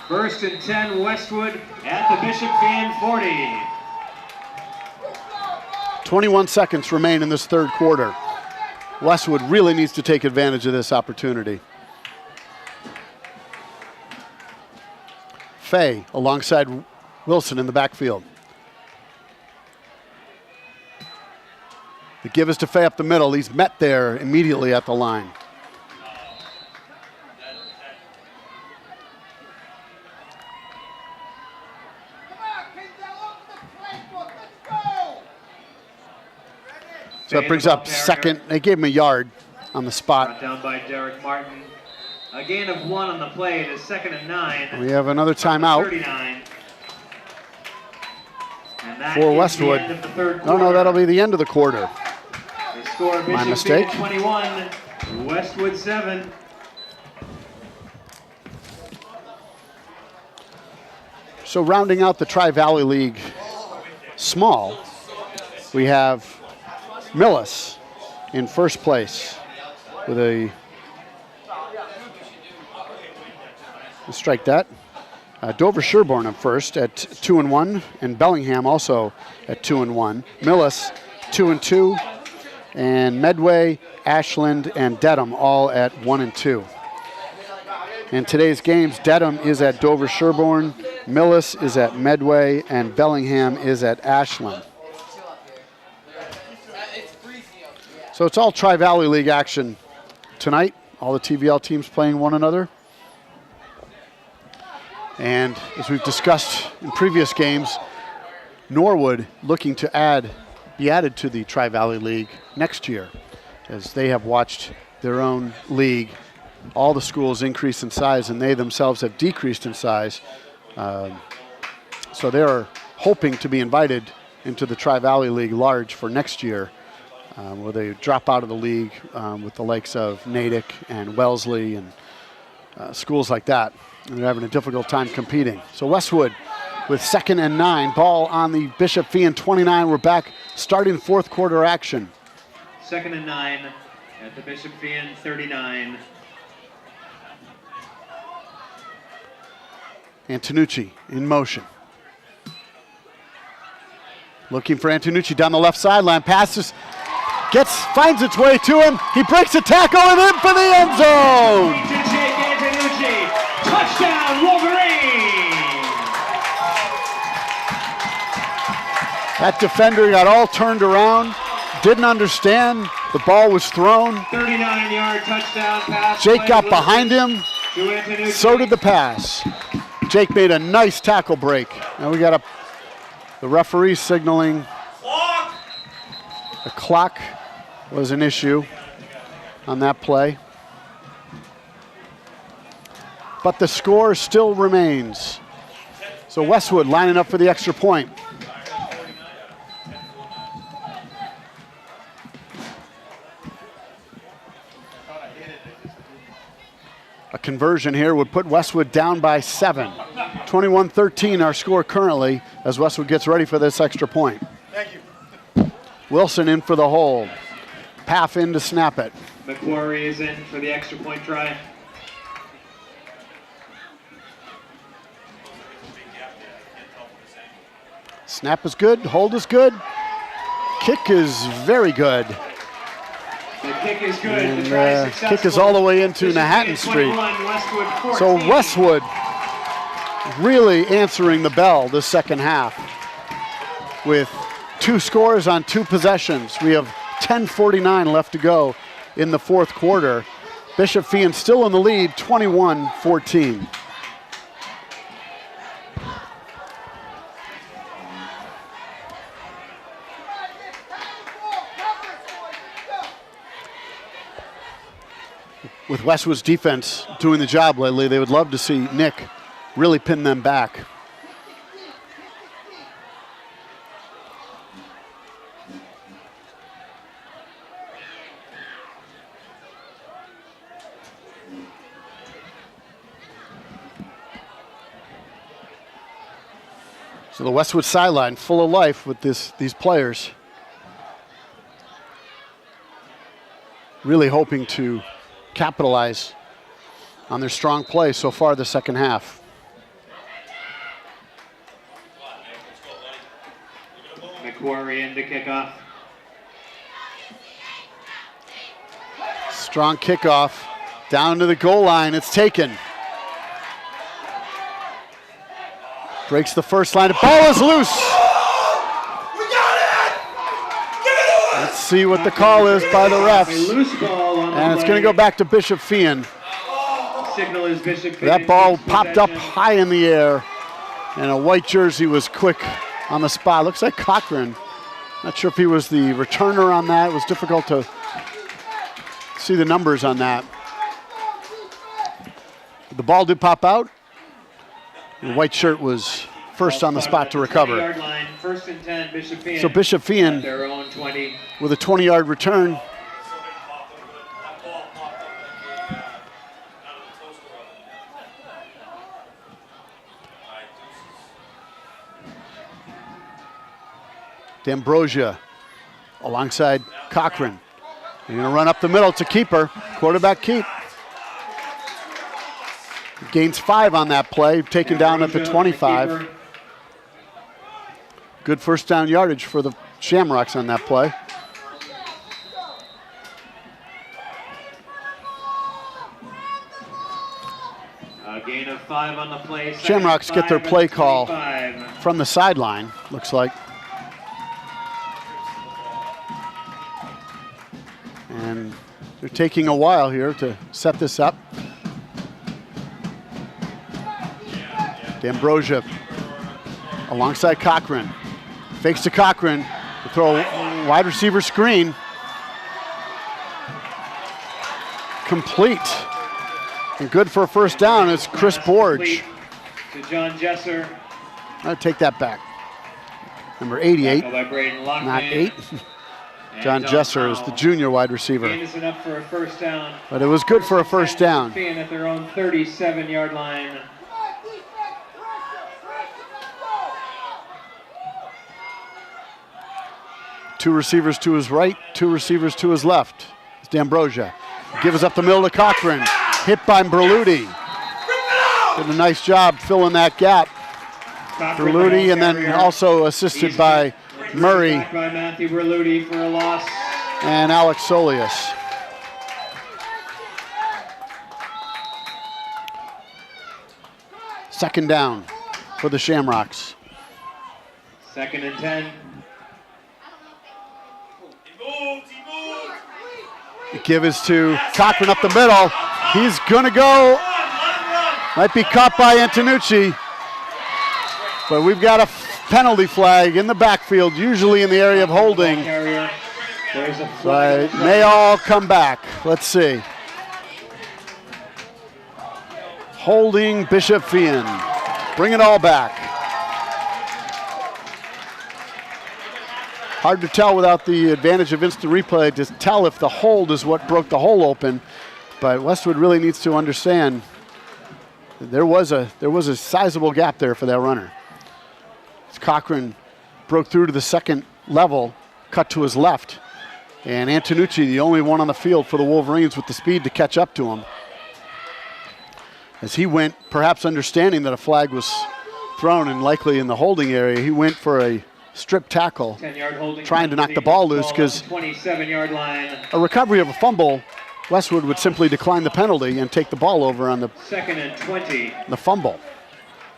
1st and 10, Westwood at the Bishop Feehan 40. 21 seconds remain in this third quarter. Westwood really needs to take advantage of this opportunity. Fay alongside Wilson in the backfield. The give is to Fay up the middle. He's met there immediately at the line. So that brings up second. They gave him a yard on the spot. Brought down by Derek Martin. A gain of 1 on the play. It is 2nd and 9. We have another timeout 39. And that for is Westwood. the end of the third No, quarter. that'll be the end of the quarter. The score, My Bishop mistake. Feehan 21, Westwood 7. So rounding out the Tri-Valley League small, we have Millis in first place with a strike that. Dover Sherborne up first at 2-1, and Bellingham also at 2-1. Millis 2-2, and Medway, Ashland, and Dedham all at 1-2. In today's games, Dedham is at Dover Sherborne, Millis is at Medway, and Bellingham is at Ashland. So it's all Tri-Valley League action tonight. All the TVL teams playing one another. And as we've discussed in previous games, Norwood looking to be added to the Tri-Valley League next year, as they have watched their own league, all the schools increase in size, and they themselves have decreased in size. So they're hoping to be invited into the Tri-Valley League large for next year, where they drop out of the league with the likes of Natick and Wellesley and schools like that. And they're having a difficult time competing. So Westwood with 2nd and 9. Ball on the Bishop Feehan 29. We're back starting fourth quarter action. 2nd and 9 at the Bishop Feehan 39. Antonucci in motion. Looking for Antonucci down the left sideline. Passes, finds its way to him. He breaks a tackle and in for the end zone. To Jake Antonucci. Touchdown, Wolverines! That defender got all turned around, didn't understand the ball was thrown. 39-yard touchdown pass. Jake got behind him, to Antonucci. so did the pass. Jake made a nice tackle break. Now we got the referee signaling. The clock was an issue on that play. But the score still remains. So Westwood lining up for the extra point. A conversion here would put Westwood down by 7. 21-13 our score currently as Westwood gets ready for this extra point. Thank you. Wilson in for the hold. Pfaff in to snap it. McQuarrie is in for the extra point try. Snap is good, hold is good. Kick is very good. The kick is good. And the try is successful. kick is all the way into Bishop Manhattan Feehan Street. 21, Westwood 14. So Westwood really answering the bell this second half with 2 scores on 2 possessions. We have 10:49 left to go in the fourth quarter. Bishop Feehan still in the lead, 21-14. With Westwood's defense doing the job lately, they would love to see Nick really pin them back. So the Westwood sideline full of life with these players. Really hoping to capitalize on their strong play so far the second half. McQuarrie in to kick off. Strong kickoff down to the goal line. It's taken. Breaks the first line. The ball is loose. We got it! Give it to us! Let's see what the call is by the A refs. loose ball on the And it's play. going to go back to Bishop Feehan. Signal is Bishop Feehan. That ball takes popped up possession. high in the air, and a white jersey was quick on the spot. Looks like Cochran Not sure if he was the returner on that. It was difficult to see the numbers on that. The ball did pop out. The white shirt was first on the spot to recover. 20-yard line, 1st and 10, Bishop Feehan. So Bishop Feehan at their own 20. with a 20-yard return. D'Ambrosia alongside Cochran. They're going to run up the middle to keeper. Quarterback keep. Gains 5 on that play, taken down at the 25. Good first down yardage for the Shamrocks on that play. A gain of 5 on the play. Shamrocks get their play call from the sideline, looks like. And they're taking a while here to set this up. D'Ambrosia alongside Cochran. Fakes to Cochran. To throw a wide receiver screen. Complete. And good for a first down. It's Chris Borge. To John Jesser. I'll take that back. Number 88, By Braden Lockman. not 8. John Jesser is the junior wide receiver. Gain is enough for a first down. But it was good for a first down. Feehan at their own 37-yard line. Two receivers to his right, two receivers to his left. It's D'Ambrosia. Gives up the middle to Cochran. Hit by Berluti. Did a nice job filling that gap. Berluti, and then also assisted by Murray By Matthew Berluti for a loss. and Alex Solius. Second down for the Shamrocks. 2nd and 10. The give is to Cochran up the middle. He's gonna go. Might be caught by Antonucci. But we've got a penalty flag in the backfield, usually in the area of holding. There's a But flag. may all come back. Let's see. Holding Bishop Feehan. Bring it all back. Hard to tell without the advantage of instant replay to tell if the hold is what broke the hole open. But Westwood really needs to understand there was a sizable gap there for that runner. Cochran broke through to the second level, cut to his left. And Antonucci, the only one on the field for the Wolverines with the speed to catch up to him. As he went, perhaps understanding that a flag was thrown and likely in the holding area, he went for a strip tackle, 10-yard holding trying to knock the ball loose because 27-yard line. a recovery of a fumble, Westwood would simply decline the penalty and take the ball over on the 2nd and 20. the fumble.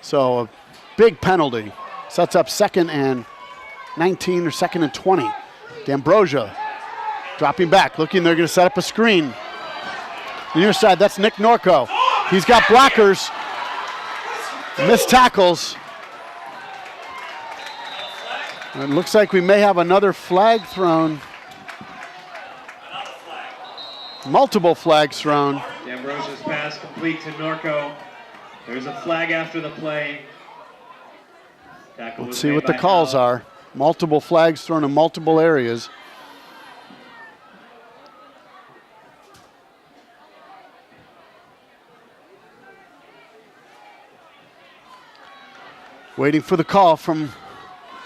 So a big penalty. Sets up 2nd and 19 or 2nd and 20. D'Ambrosia dropping back, looking, they're going to set up a screen. On the near side, that's Nick Norco. He's got blockers, missed tackles. And it looks like we may have another flag thrown. Multiple flags thrown. D'Ambrosia's pass complete to Norco. There's a flag after the play. Tackle Let's was see made what the by calls Howell. are. Multiple flags thrown in multiple areas. Waiting for the call from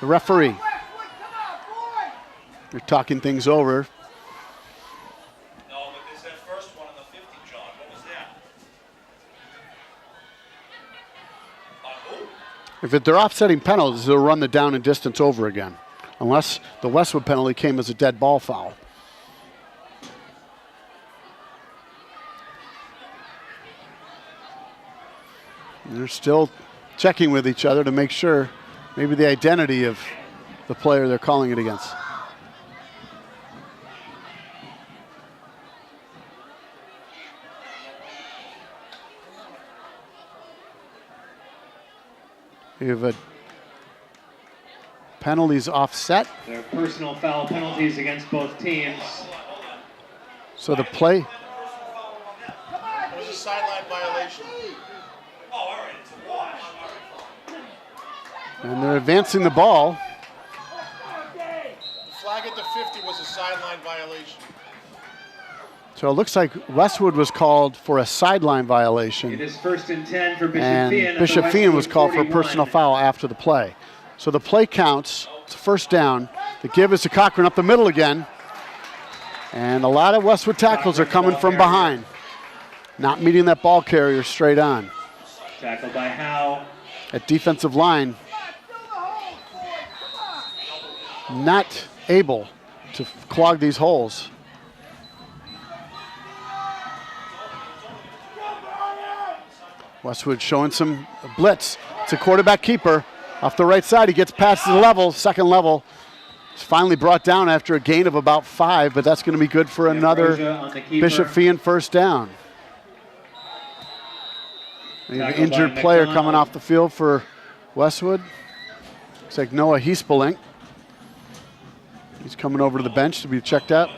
the referee. They're talking things over. No, but there's that first one on the 50, John. What was that? On who? If they're offsetting penalties, they'll run the down and distance over again, unless the Westwood penalty came as a dead ball foul. And they're still checking with each other to make sure maybe the identity of the player they're calling it against. We have a penalties offset. There are personal foul penalties against both teams. So the play, It was a sideline violation. Oh, all right, it's a wash. and they're advancing the ball. The flag at the 50 was a sideline violation. So it looks like Westwood was called for a sideline It violation, is 1st and 10 for Bishop and Feehan. at the Bishop Feehan was Westwood called for a 41. personal foul after the play. So the play counts. It's a first down. The give is to Cochran up the middle again. And a lot of Westwood tackles are coming from behind. Not meeting that ball carrier straight on. Tackled by Howe. At defensive line, not able to clog these holes. Westwood showing some blitz. It's a quarterback keeper. Off the right side, he gets past the level, second level. It's finally brought down after a gain of about 5, but that's going to be good for another Ambrosia on the keeper. Bishop Feehan first down. An Tackled injured by player McDonald. coming off the field for Westwood. Looks like Noah Hiespelink. He's coming over to the bench to be checked out.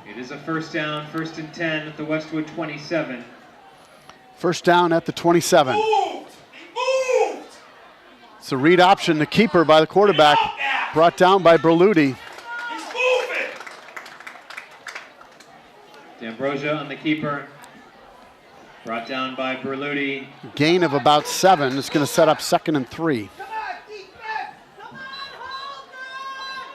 It is a first down, 1st and 10 at the Westwood 27. First down at the 27. Moved! He moved! It's a read option, the keeper by the quarterback, brought down by Berluti. He's moving! D'Ambrosia on the keeper. Brought down by Berluti. Gain of about 7. It's going to set up 2nd and 3.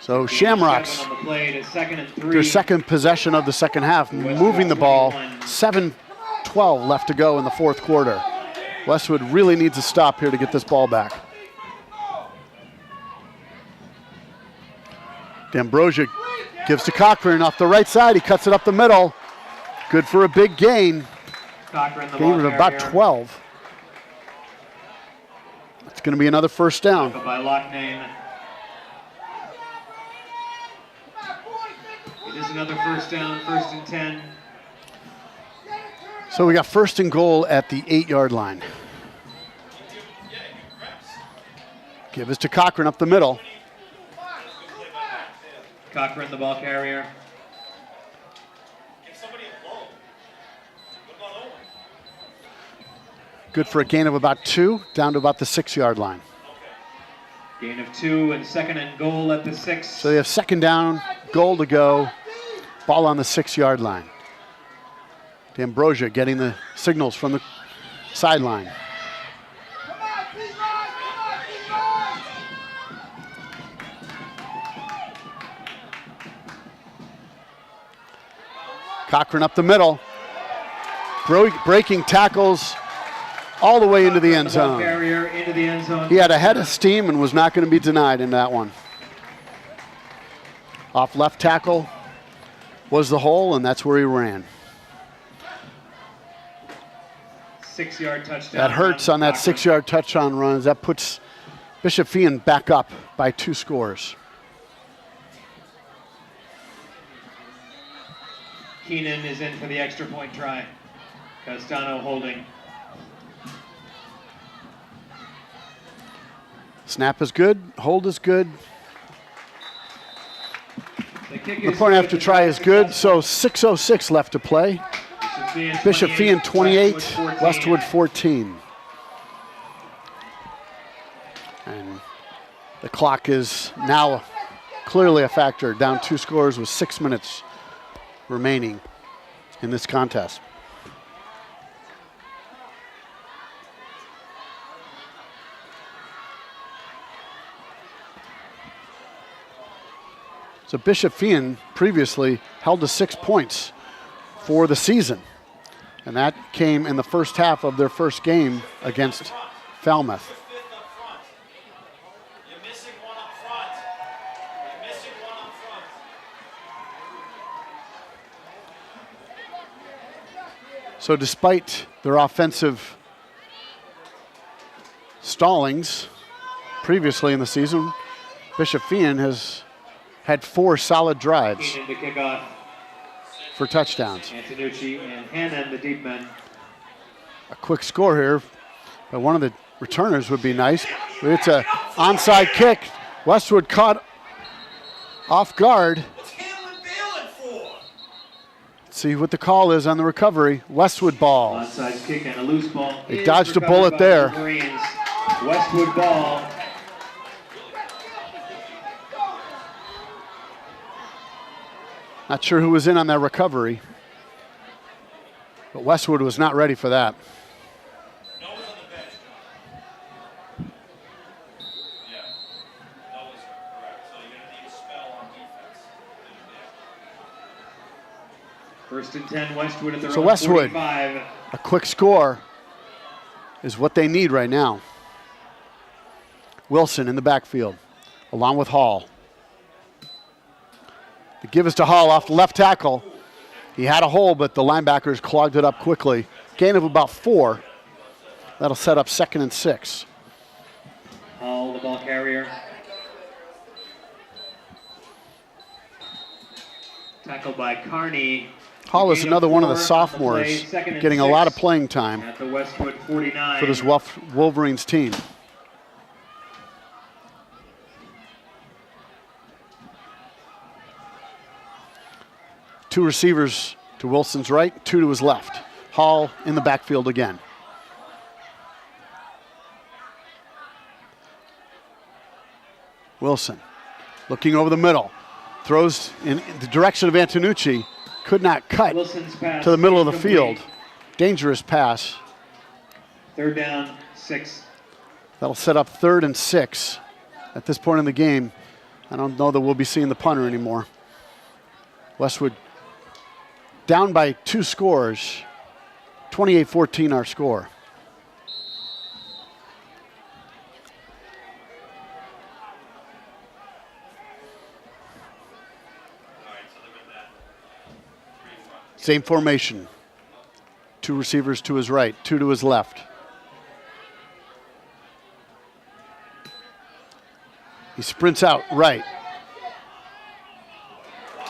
So Shamrocks, 7 on the play to 2nd and 3. their second possession of the second half, moving the ball. 7:12 left to go in the fourth quarter. Westwood really needs a stop here to get this ball back. D'Ambrosia gives to Cochran off the right side. He cuts it up the middle. Good for a big gain. Cochran, the Gain ball of about carrier. 12. It's going to be another first down. Tackled by Lockname. It is another first down, 1st and 10. So we got first and goal at the 8-yard line. Give us to Cochran up the middle. Cochran, the ball carrier. Give somebody a blow. What about Owen? Good for a gain of about 2, down to about the 6-yard line. Gain of 2 and 2nd and goal at the 6. So they have second down, goal to go, ball on the 6-yard line. D'Ambrosia getting the signals from the sideline. Cochran up the middle, breaking tackles all the way into the end The ball zone. carrier into the end zone. He had a head of steam and was not going to be denied in that one. Off left tackle was the hole, and that's where he ran. 6-yard touchdown. That hurts on that Cochran. 6-yard touchdown run. That puts Bishop Feehan back up by 2 scores. Keenan is in for the extra point try. Castano holding. Snap is good, hold is good. The kick The is point good. after try is good, so 6:06 left to play. Bishop Feehan 28, Westwood 14. And the clock is now clearly a factor, down 2 scores with 6 minutes remaining in this contest. So Bishop Feehan previously held to 6 points for the season, and that came in the first half of their first game against Falmouth. Fifth up front. You're missing one up front. You're missing one up front. So despite their offensive stallings previously in the season, Bishop Feehan has had 4 solid drives Keenan to kick off. for touchdowns. Antonucci and Hannon, the deep men. A quick score here, but one of the returners would be nice. It's an onside kick. Westwood caught off guard. What's Hamlin bailing for? Let's see what the call is on the recovery. Westwood ball. Onside kick and a loose ball. They is dodged a recovered bullet by there. Wolverines. Westwood ball. Not sure who was in on that recovery, but Westwood was not ready for that. Noah's on the bench, John. Yeah. Noah's correct. So you're going to need a spell on defense. First and 10, Westwood at their So own Westwood, 45. a quick score is what they need right now. Wilson in the backfield, along with Hall. The give is to Hall off the left tackle. He had a hole, but the linebackers clogged it up quickly. Gain of about 4. That'll set up 2nd and 6. Hall, the ball carrier. Tackled by Carney. Hall is Gain another one of the 4 on sophomores play, 2nd and getting a lot of 6 playing time at the Westwood 49. for this Wolverines team. Two receivers to Wilson's right, 2 to his left. Hall in the backfield again. Wilson looking over the middle. Throws in the direction of Antonucci. Could not cut Wilson's pass to the middle of the incomplete. field. Dangerous pass. 3rd down, 6. That'll set up 3rd and 6. At this point in the game, I don't know that we'll be seeing the punter anymore. Westwood down by 2 scores. 28-14 our score. Same formation. 2 receivers to his right, 2 to his left. He sprints out right.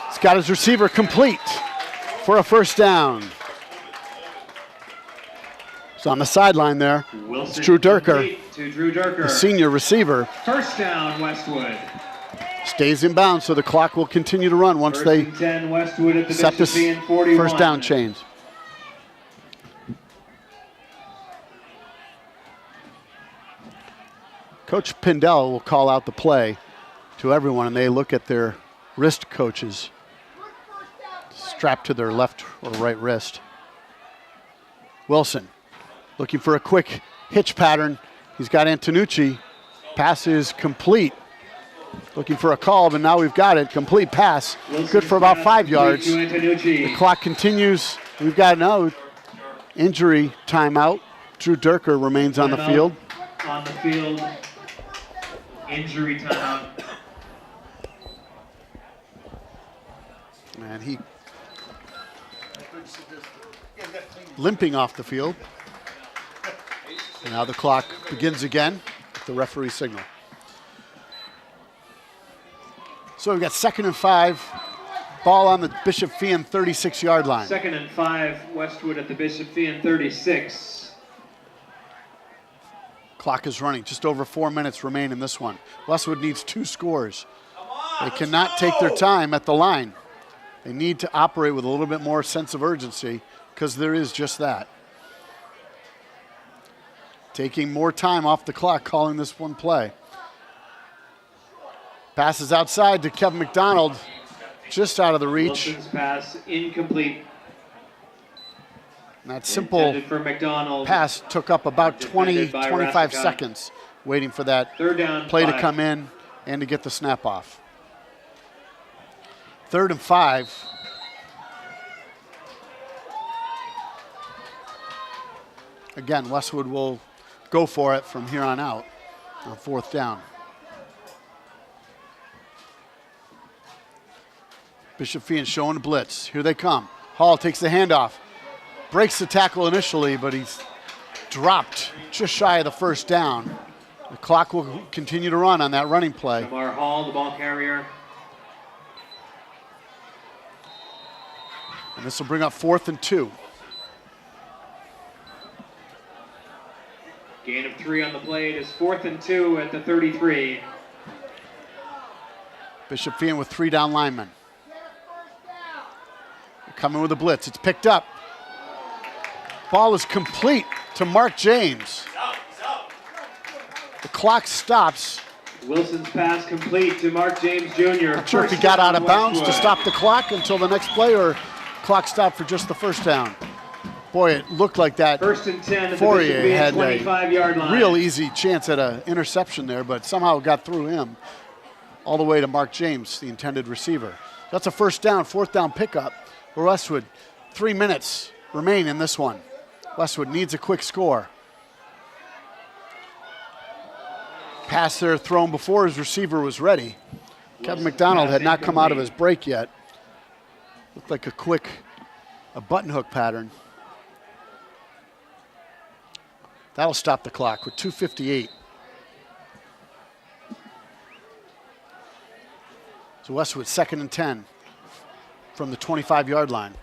He's got his receiver complete for a 1st down. He's on the sideline there. Wilson It's Drew Durker, complete to Drew Durker. the senior receiver. 1st down, Westwood. Stays in bounds, so the clock will continue to run once 1st they and 10, Westwood at the set this Bishop 41. 1st down chains. Coach Pindell will call out the play to everyone, and they look at their wrist coaches strapped to their left or right wrist. Wilson looking for a quick hitch pattern. He's got Antonucci. Pass is complete. Looking for a call, but now we've got it. Complete pass. Wilson's Good for about pass 5 yards. to Antonucci. The clock continues. We've got no injury timeout. Drew Durker remains on the Timeout. field. On the field. Injury timeout. And he limping off the field. And now the clock begins again with the referee signal. So we've got 2nd and 5. Ball on the Bishop Feehan 36-yard line. 2nd and 5, Westwood at the Bishop Feehan 36. Clock is running. Just over 4 minutes remain in this one. Westwood needs 2 scores. They cannot take their time at the line. They need to operate with a little bit more sense of urgency because there is just that. Taking more time off the clock, calling this one play. Passes outside to Kevin McDonald, just out of the reach. Wilson's pass incomplete. And that simple Intended for McDonald. pass took up about 20, Defended by 25 Rassica. seconds waiting for that 3rd down, play 5. to come in and to get the snap off. 3rd and 5. Again, Westwood will go for it from here on out on 4th down. Bishop Feehan showing a blitz. Here they come. Hall takes the handoff. Breaks the tackle initially, but he's dropped just shy of the 1st down. The clock will continue to run on that running play. Jamar Hall, the ball carrier. And this will bring up 4th and 2. Gain of 3 on the play. It is 4th and 2 at the 33. Bishop Feehan with 3 down linemen. They're coming with a blitz. It's picked up. Ball is complete to Mark James. The clock stops. Wilson's pass complete to Mark James Jr. Not sure if he got out of bounds to stop the clock until the next play, or clock stopped for just the first down. Boy, it looked like that. 1st and 10 at the Fourier Bishop Feehan had 25-yard line. real easy chance at an interception there, but somehow it got through him all the way to Mark James, the intended receiver. That's a first down, 4th down pickup for Westwood. 3 minutes remain in this one. Westwood needs a quick score. Pass there thrown before his receiver was ready. Kevin McDonald had not come out of his break yet. Looked like a button hook pattern. That'll stop the clock with 2:58. So Westwood 2nd and 10 from the 25-yard line.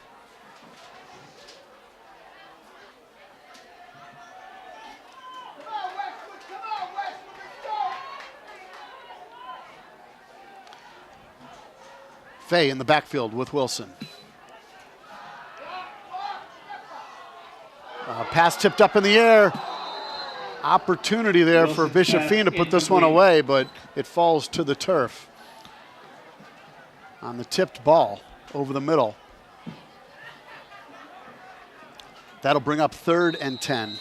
Fay in the backfield with Wilson. Pass tipped up in the air. Opportunity there for Bishop Feehan to put this one away, but it falls to the turf on the tipped ball over the middle. That'll bring up 3rd and 10.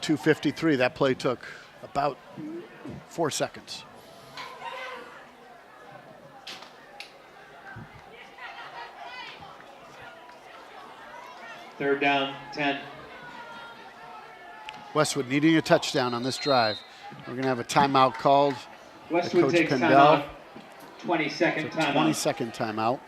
.253. That play took about 4 seconds. Third down, 10. Westwood needing a touchdown on this drive. We're going to have a timeout called. Westwood Coach takes Pendel. timeout. 20-second timeout. 20-second timeout.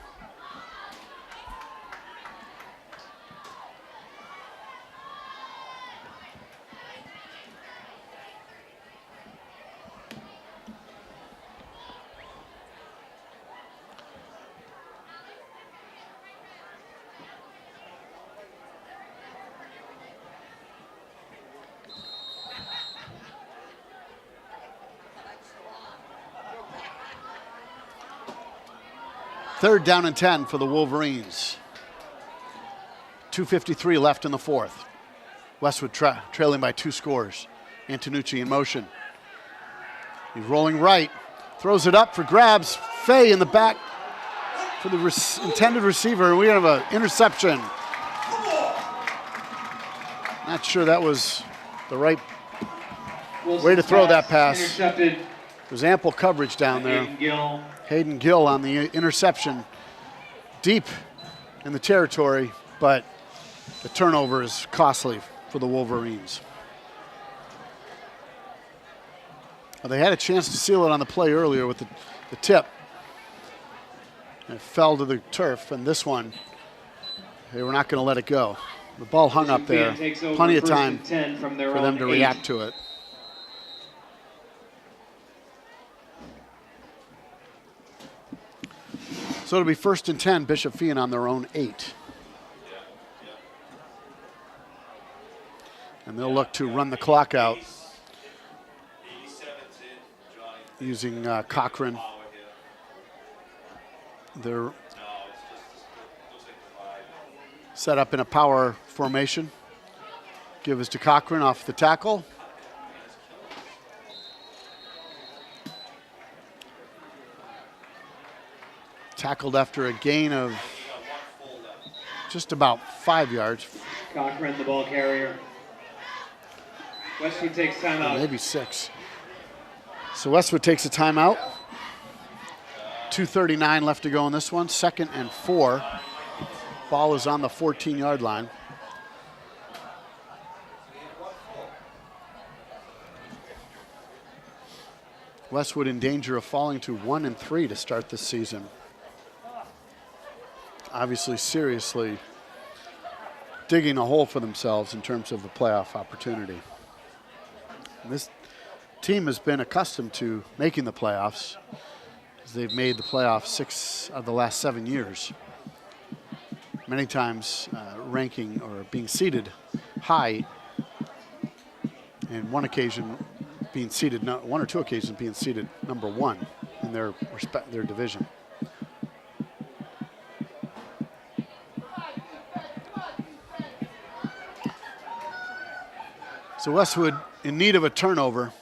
Third down and 10 for the Wolverines. 2:53 left in the 4th. Westwood trailing by 2 scores. Antonucci in motion. He's rolling right. Throws it up for grabs. Fay in the back for the intended receiver. We have an interception. Not sure that was the right way to throw that pass. Intercepted. There's ample coverage down there. Hayden Gill on the interception, deep in the territory, but the turnover is costly for the Wolverines. Well, they had a chance to seal it on the play earlier with the tip. And it fell to the turf, and this one, they were not going to let it go. The ball hung up there. Plenty of time for them to react to it. So it'll be 1st and 10, Bishop Feehan on their own 8. And they'll look to run the clock out using Cochran. They're set up in a power formation. Give us to Cochran off the tackle. Tackled after a gain of just about 5 yards. Cochran, the ball carrier. Westwood takes timeout. Maybe 6. So Westwood takes a timeout. 2:39 left to go in this one. 2nd and 4. Ball is on the 14-yard line. Westwood in danger of falling to 1-3 to start this season. Obviously, seriously digging a hole for themselves in terms of the playoff opportunity. And this team has been accustomed to making the playoffs. as they've made the playoffs 6 of the last 7 years. Many times ranking or being seated high, and one or two occasions being seated number 1 in their division. So Westwood in need of a turnover,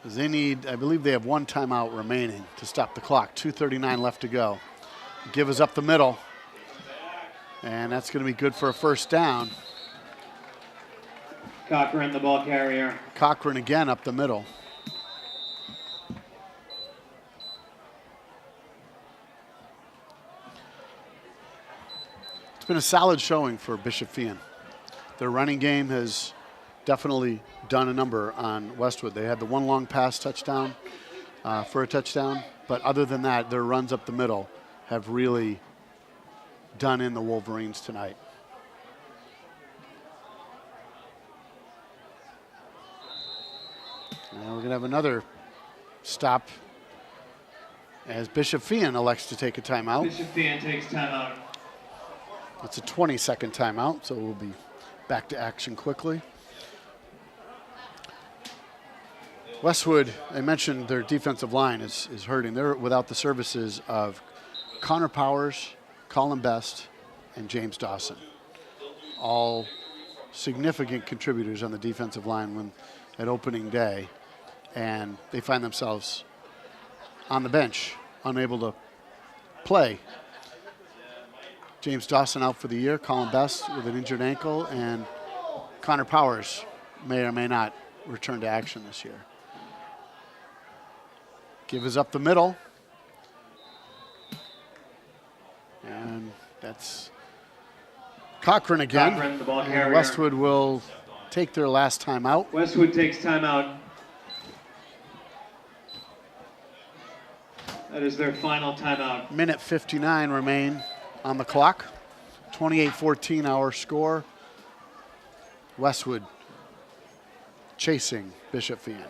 as they need, I believe they have 1 timeout remaining to stop the clock. 2:39 left to go. Give us up the middle, and that's going to be good for a first down. Cochran, the ball carrier. Cochran again up the middle. It's been a solid showing for Bishop Feehan. Their running game has definitely done a number on Westwood. They had the 1 long pass touchdown for a touchdown, but other than that, their runs up the middle have really done in the Wolverines tonight. And we're going to have another stop as Bishop Feehan elects to take a timeout. Bishop Feehan takes timeout. It's a 20-second timeout, so we'll be back to action quickly. Westwood, I mentioned their defensive line is hurting. They're without the services of Connor Powers, Colin Best, and James Dawson. All significant contributors on the defensive line at opening day. And they find themselves on the bench, unable to play. James Dawson out for the year, Colin Best with an injured ankle, and Connor Powers may or may not return to action this year. Give is up the middle. And that's Cochran again. Cochran, the ball and carrier. Westwood will take their last time out. Westwood takes timeout. That is their final timeout. Minute 59 remain on the clock. 28-14 our score. Westwood chasing Bishop Feehan.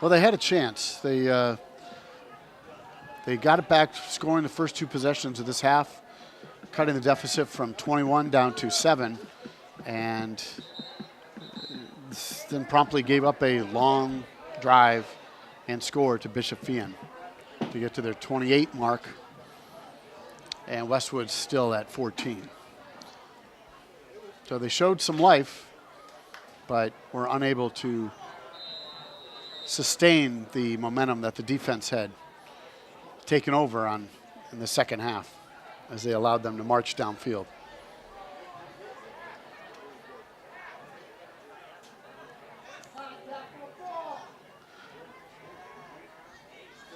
Well, they had a chance. They got it back, scoring the first 2 possessions of this half, cutting the deficit from 21 down to 7, and then promptly gave up a long drive and score to Bishop Feehan to get to their 28 mark, and Westwood's still at 14. So they showed some life, but were unable to sustain the momentum that the defense had taken over in the second half as they allowed them to march downfield.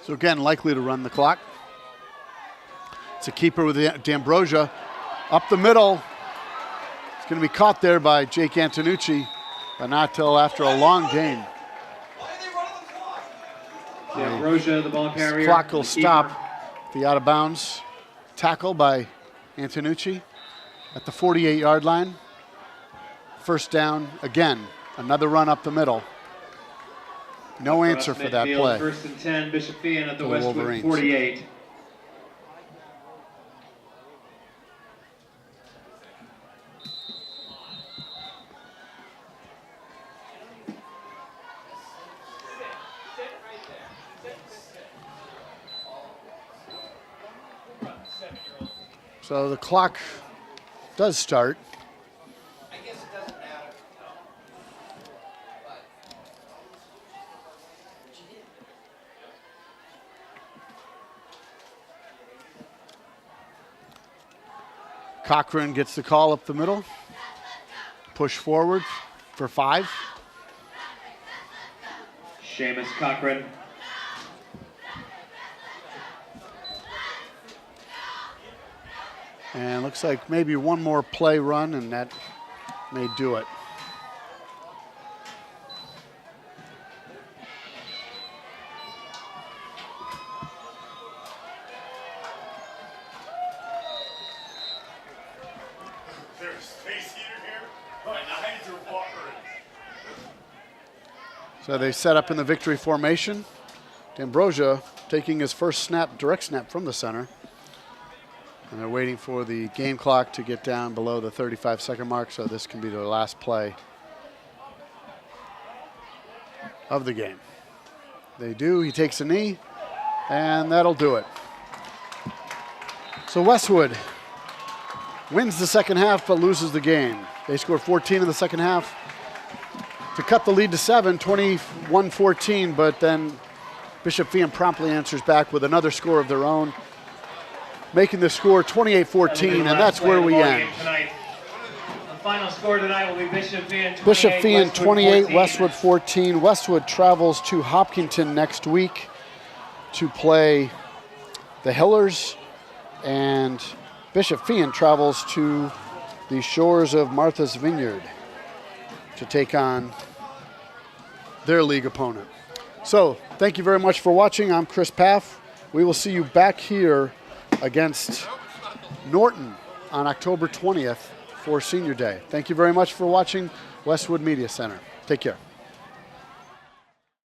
So again, likely to run the clock. It's a keeper with D'Ambrosia up the middle. It's going to be caught there by Jake Antonucci, but not till after a long gain. D'Ambrosia, the ball carrier. Clock will stop the out of bounds tackle by Antonucci at the 48-yard line. First down again, another run up the middle. No answer for that play. First and 10, Bishop Feehan at the Westwood Wolverines. 48. So the clock does start. I guess it doesn't matter. Cochran gets the call up the middle. Push forward for 5. Seamus Cochran. And looks like maybe one more play run, and that may do it. So they set up in the victory formation. D'Ambrosia taking his first snap, direct snap from the center. And they're waiting for the game clock to get down below the 35-second mark, so this can be their last play of the game. They do. He takes a knee, and that'll do it. So Westwood wins the second half but loses the game. They scored 14 in the second half to cut the lead to 7, 21-14, but then Bishop Feehan promptly answers back with another score of their own, making the score 28-14, and that's where we end. The final score tonight will be Bishop Feehan 28, Westwood 14. Westwood travels to Hopkinton next week to play the Hillers, and Bishop Feehan travels to the shores of Martha's Vineyard to take on their league opponent. So, thank you very much for watching. I'm Chris Pfaff. We will see you back here against Norton on October 20th for Senior Day. Thank you very much for watching Westwood Media Center. Take care.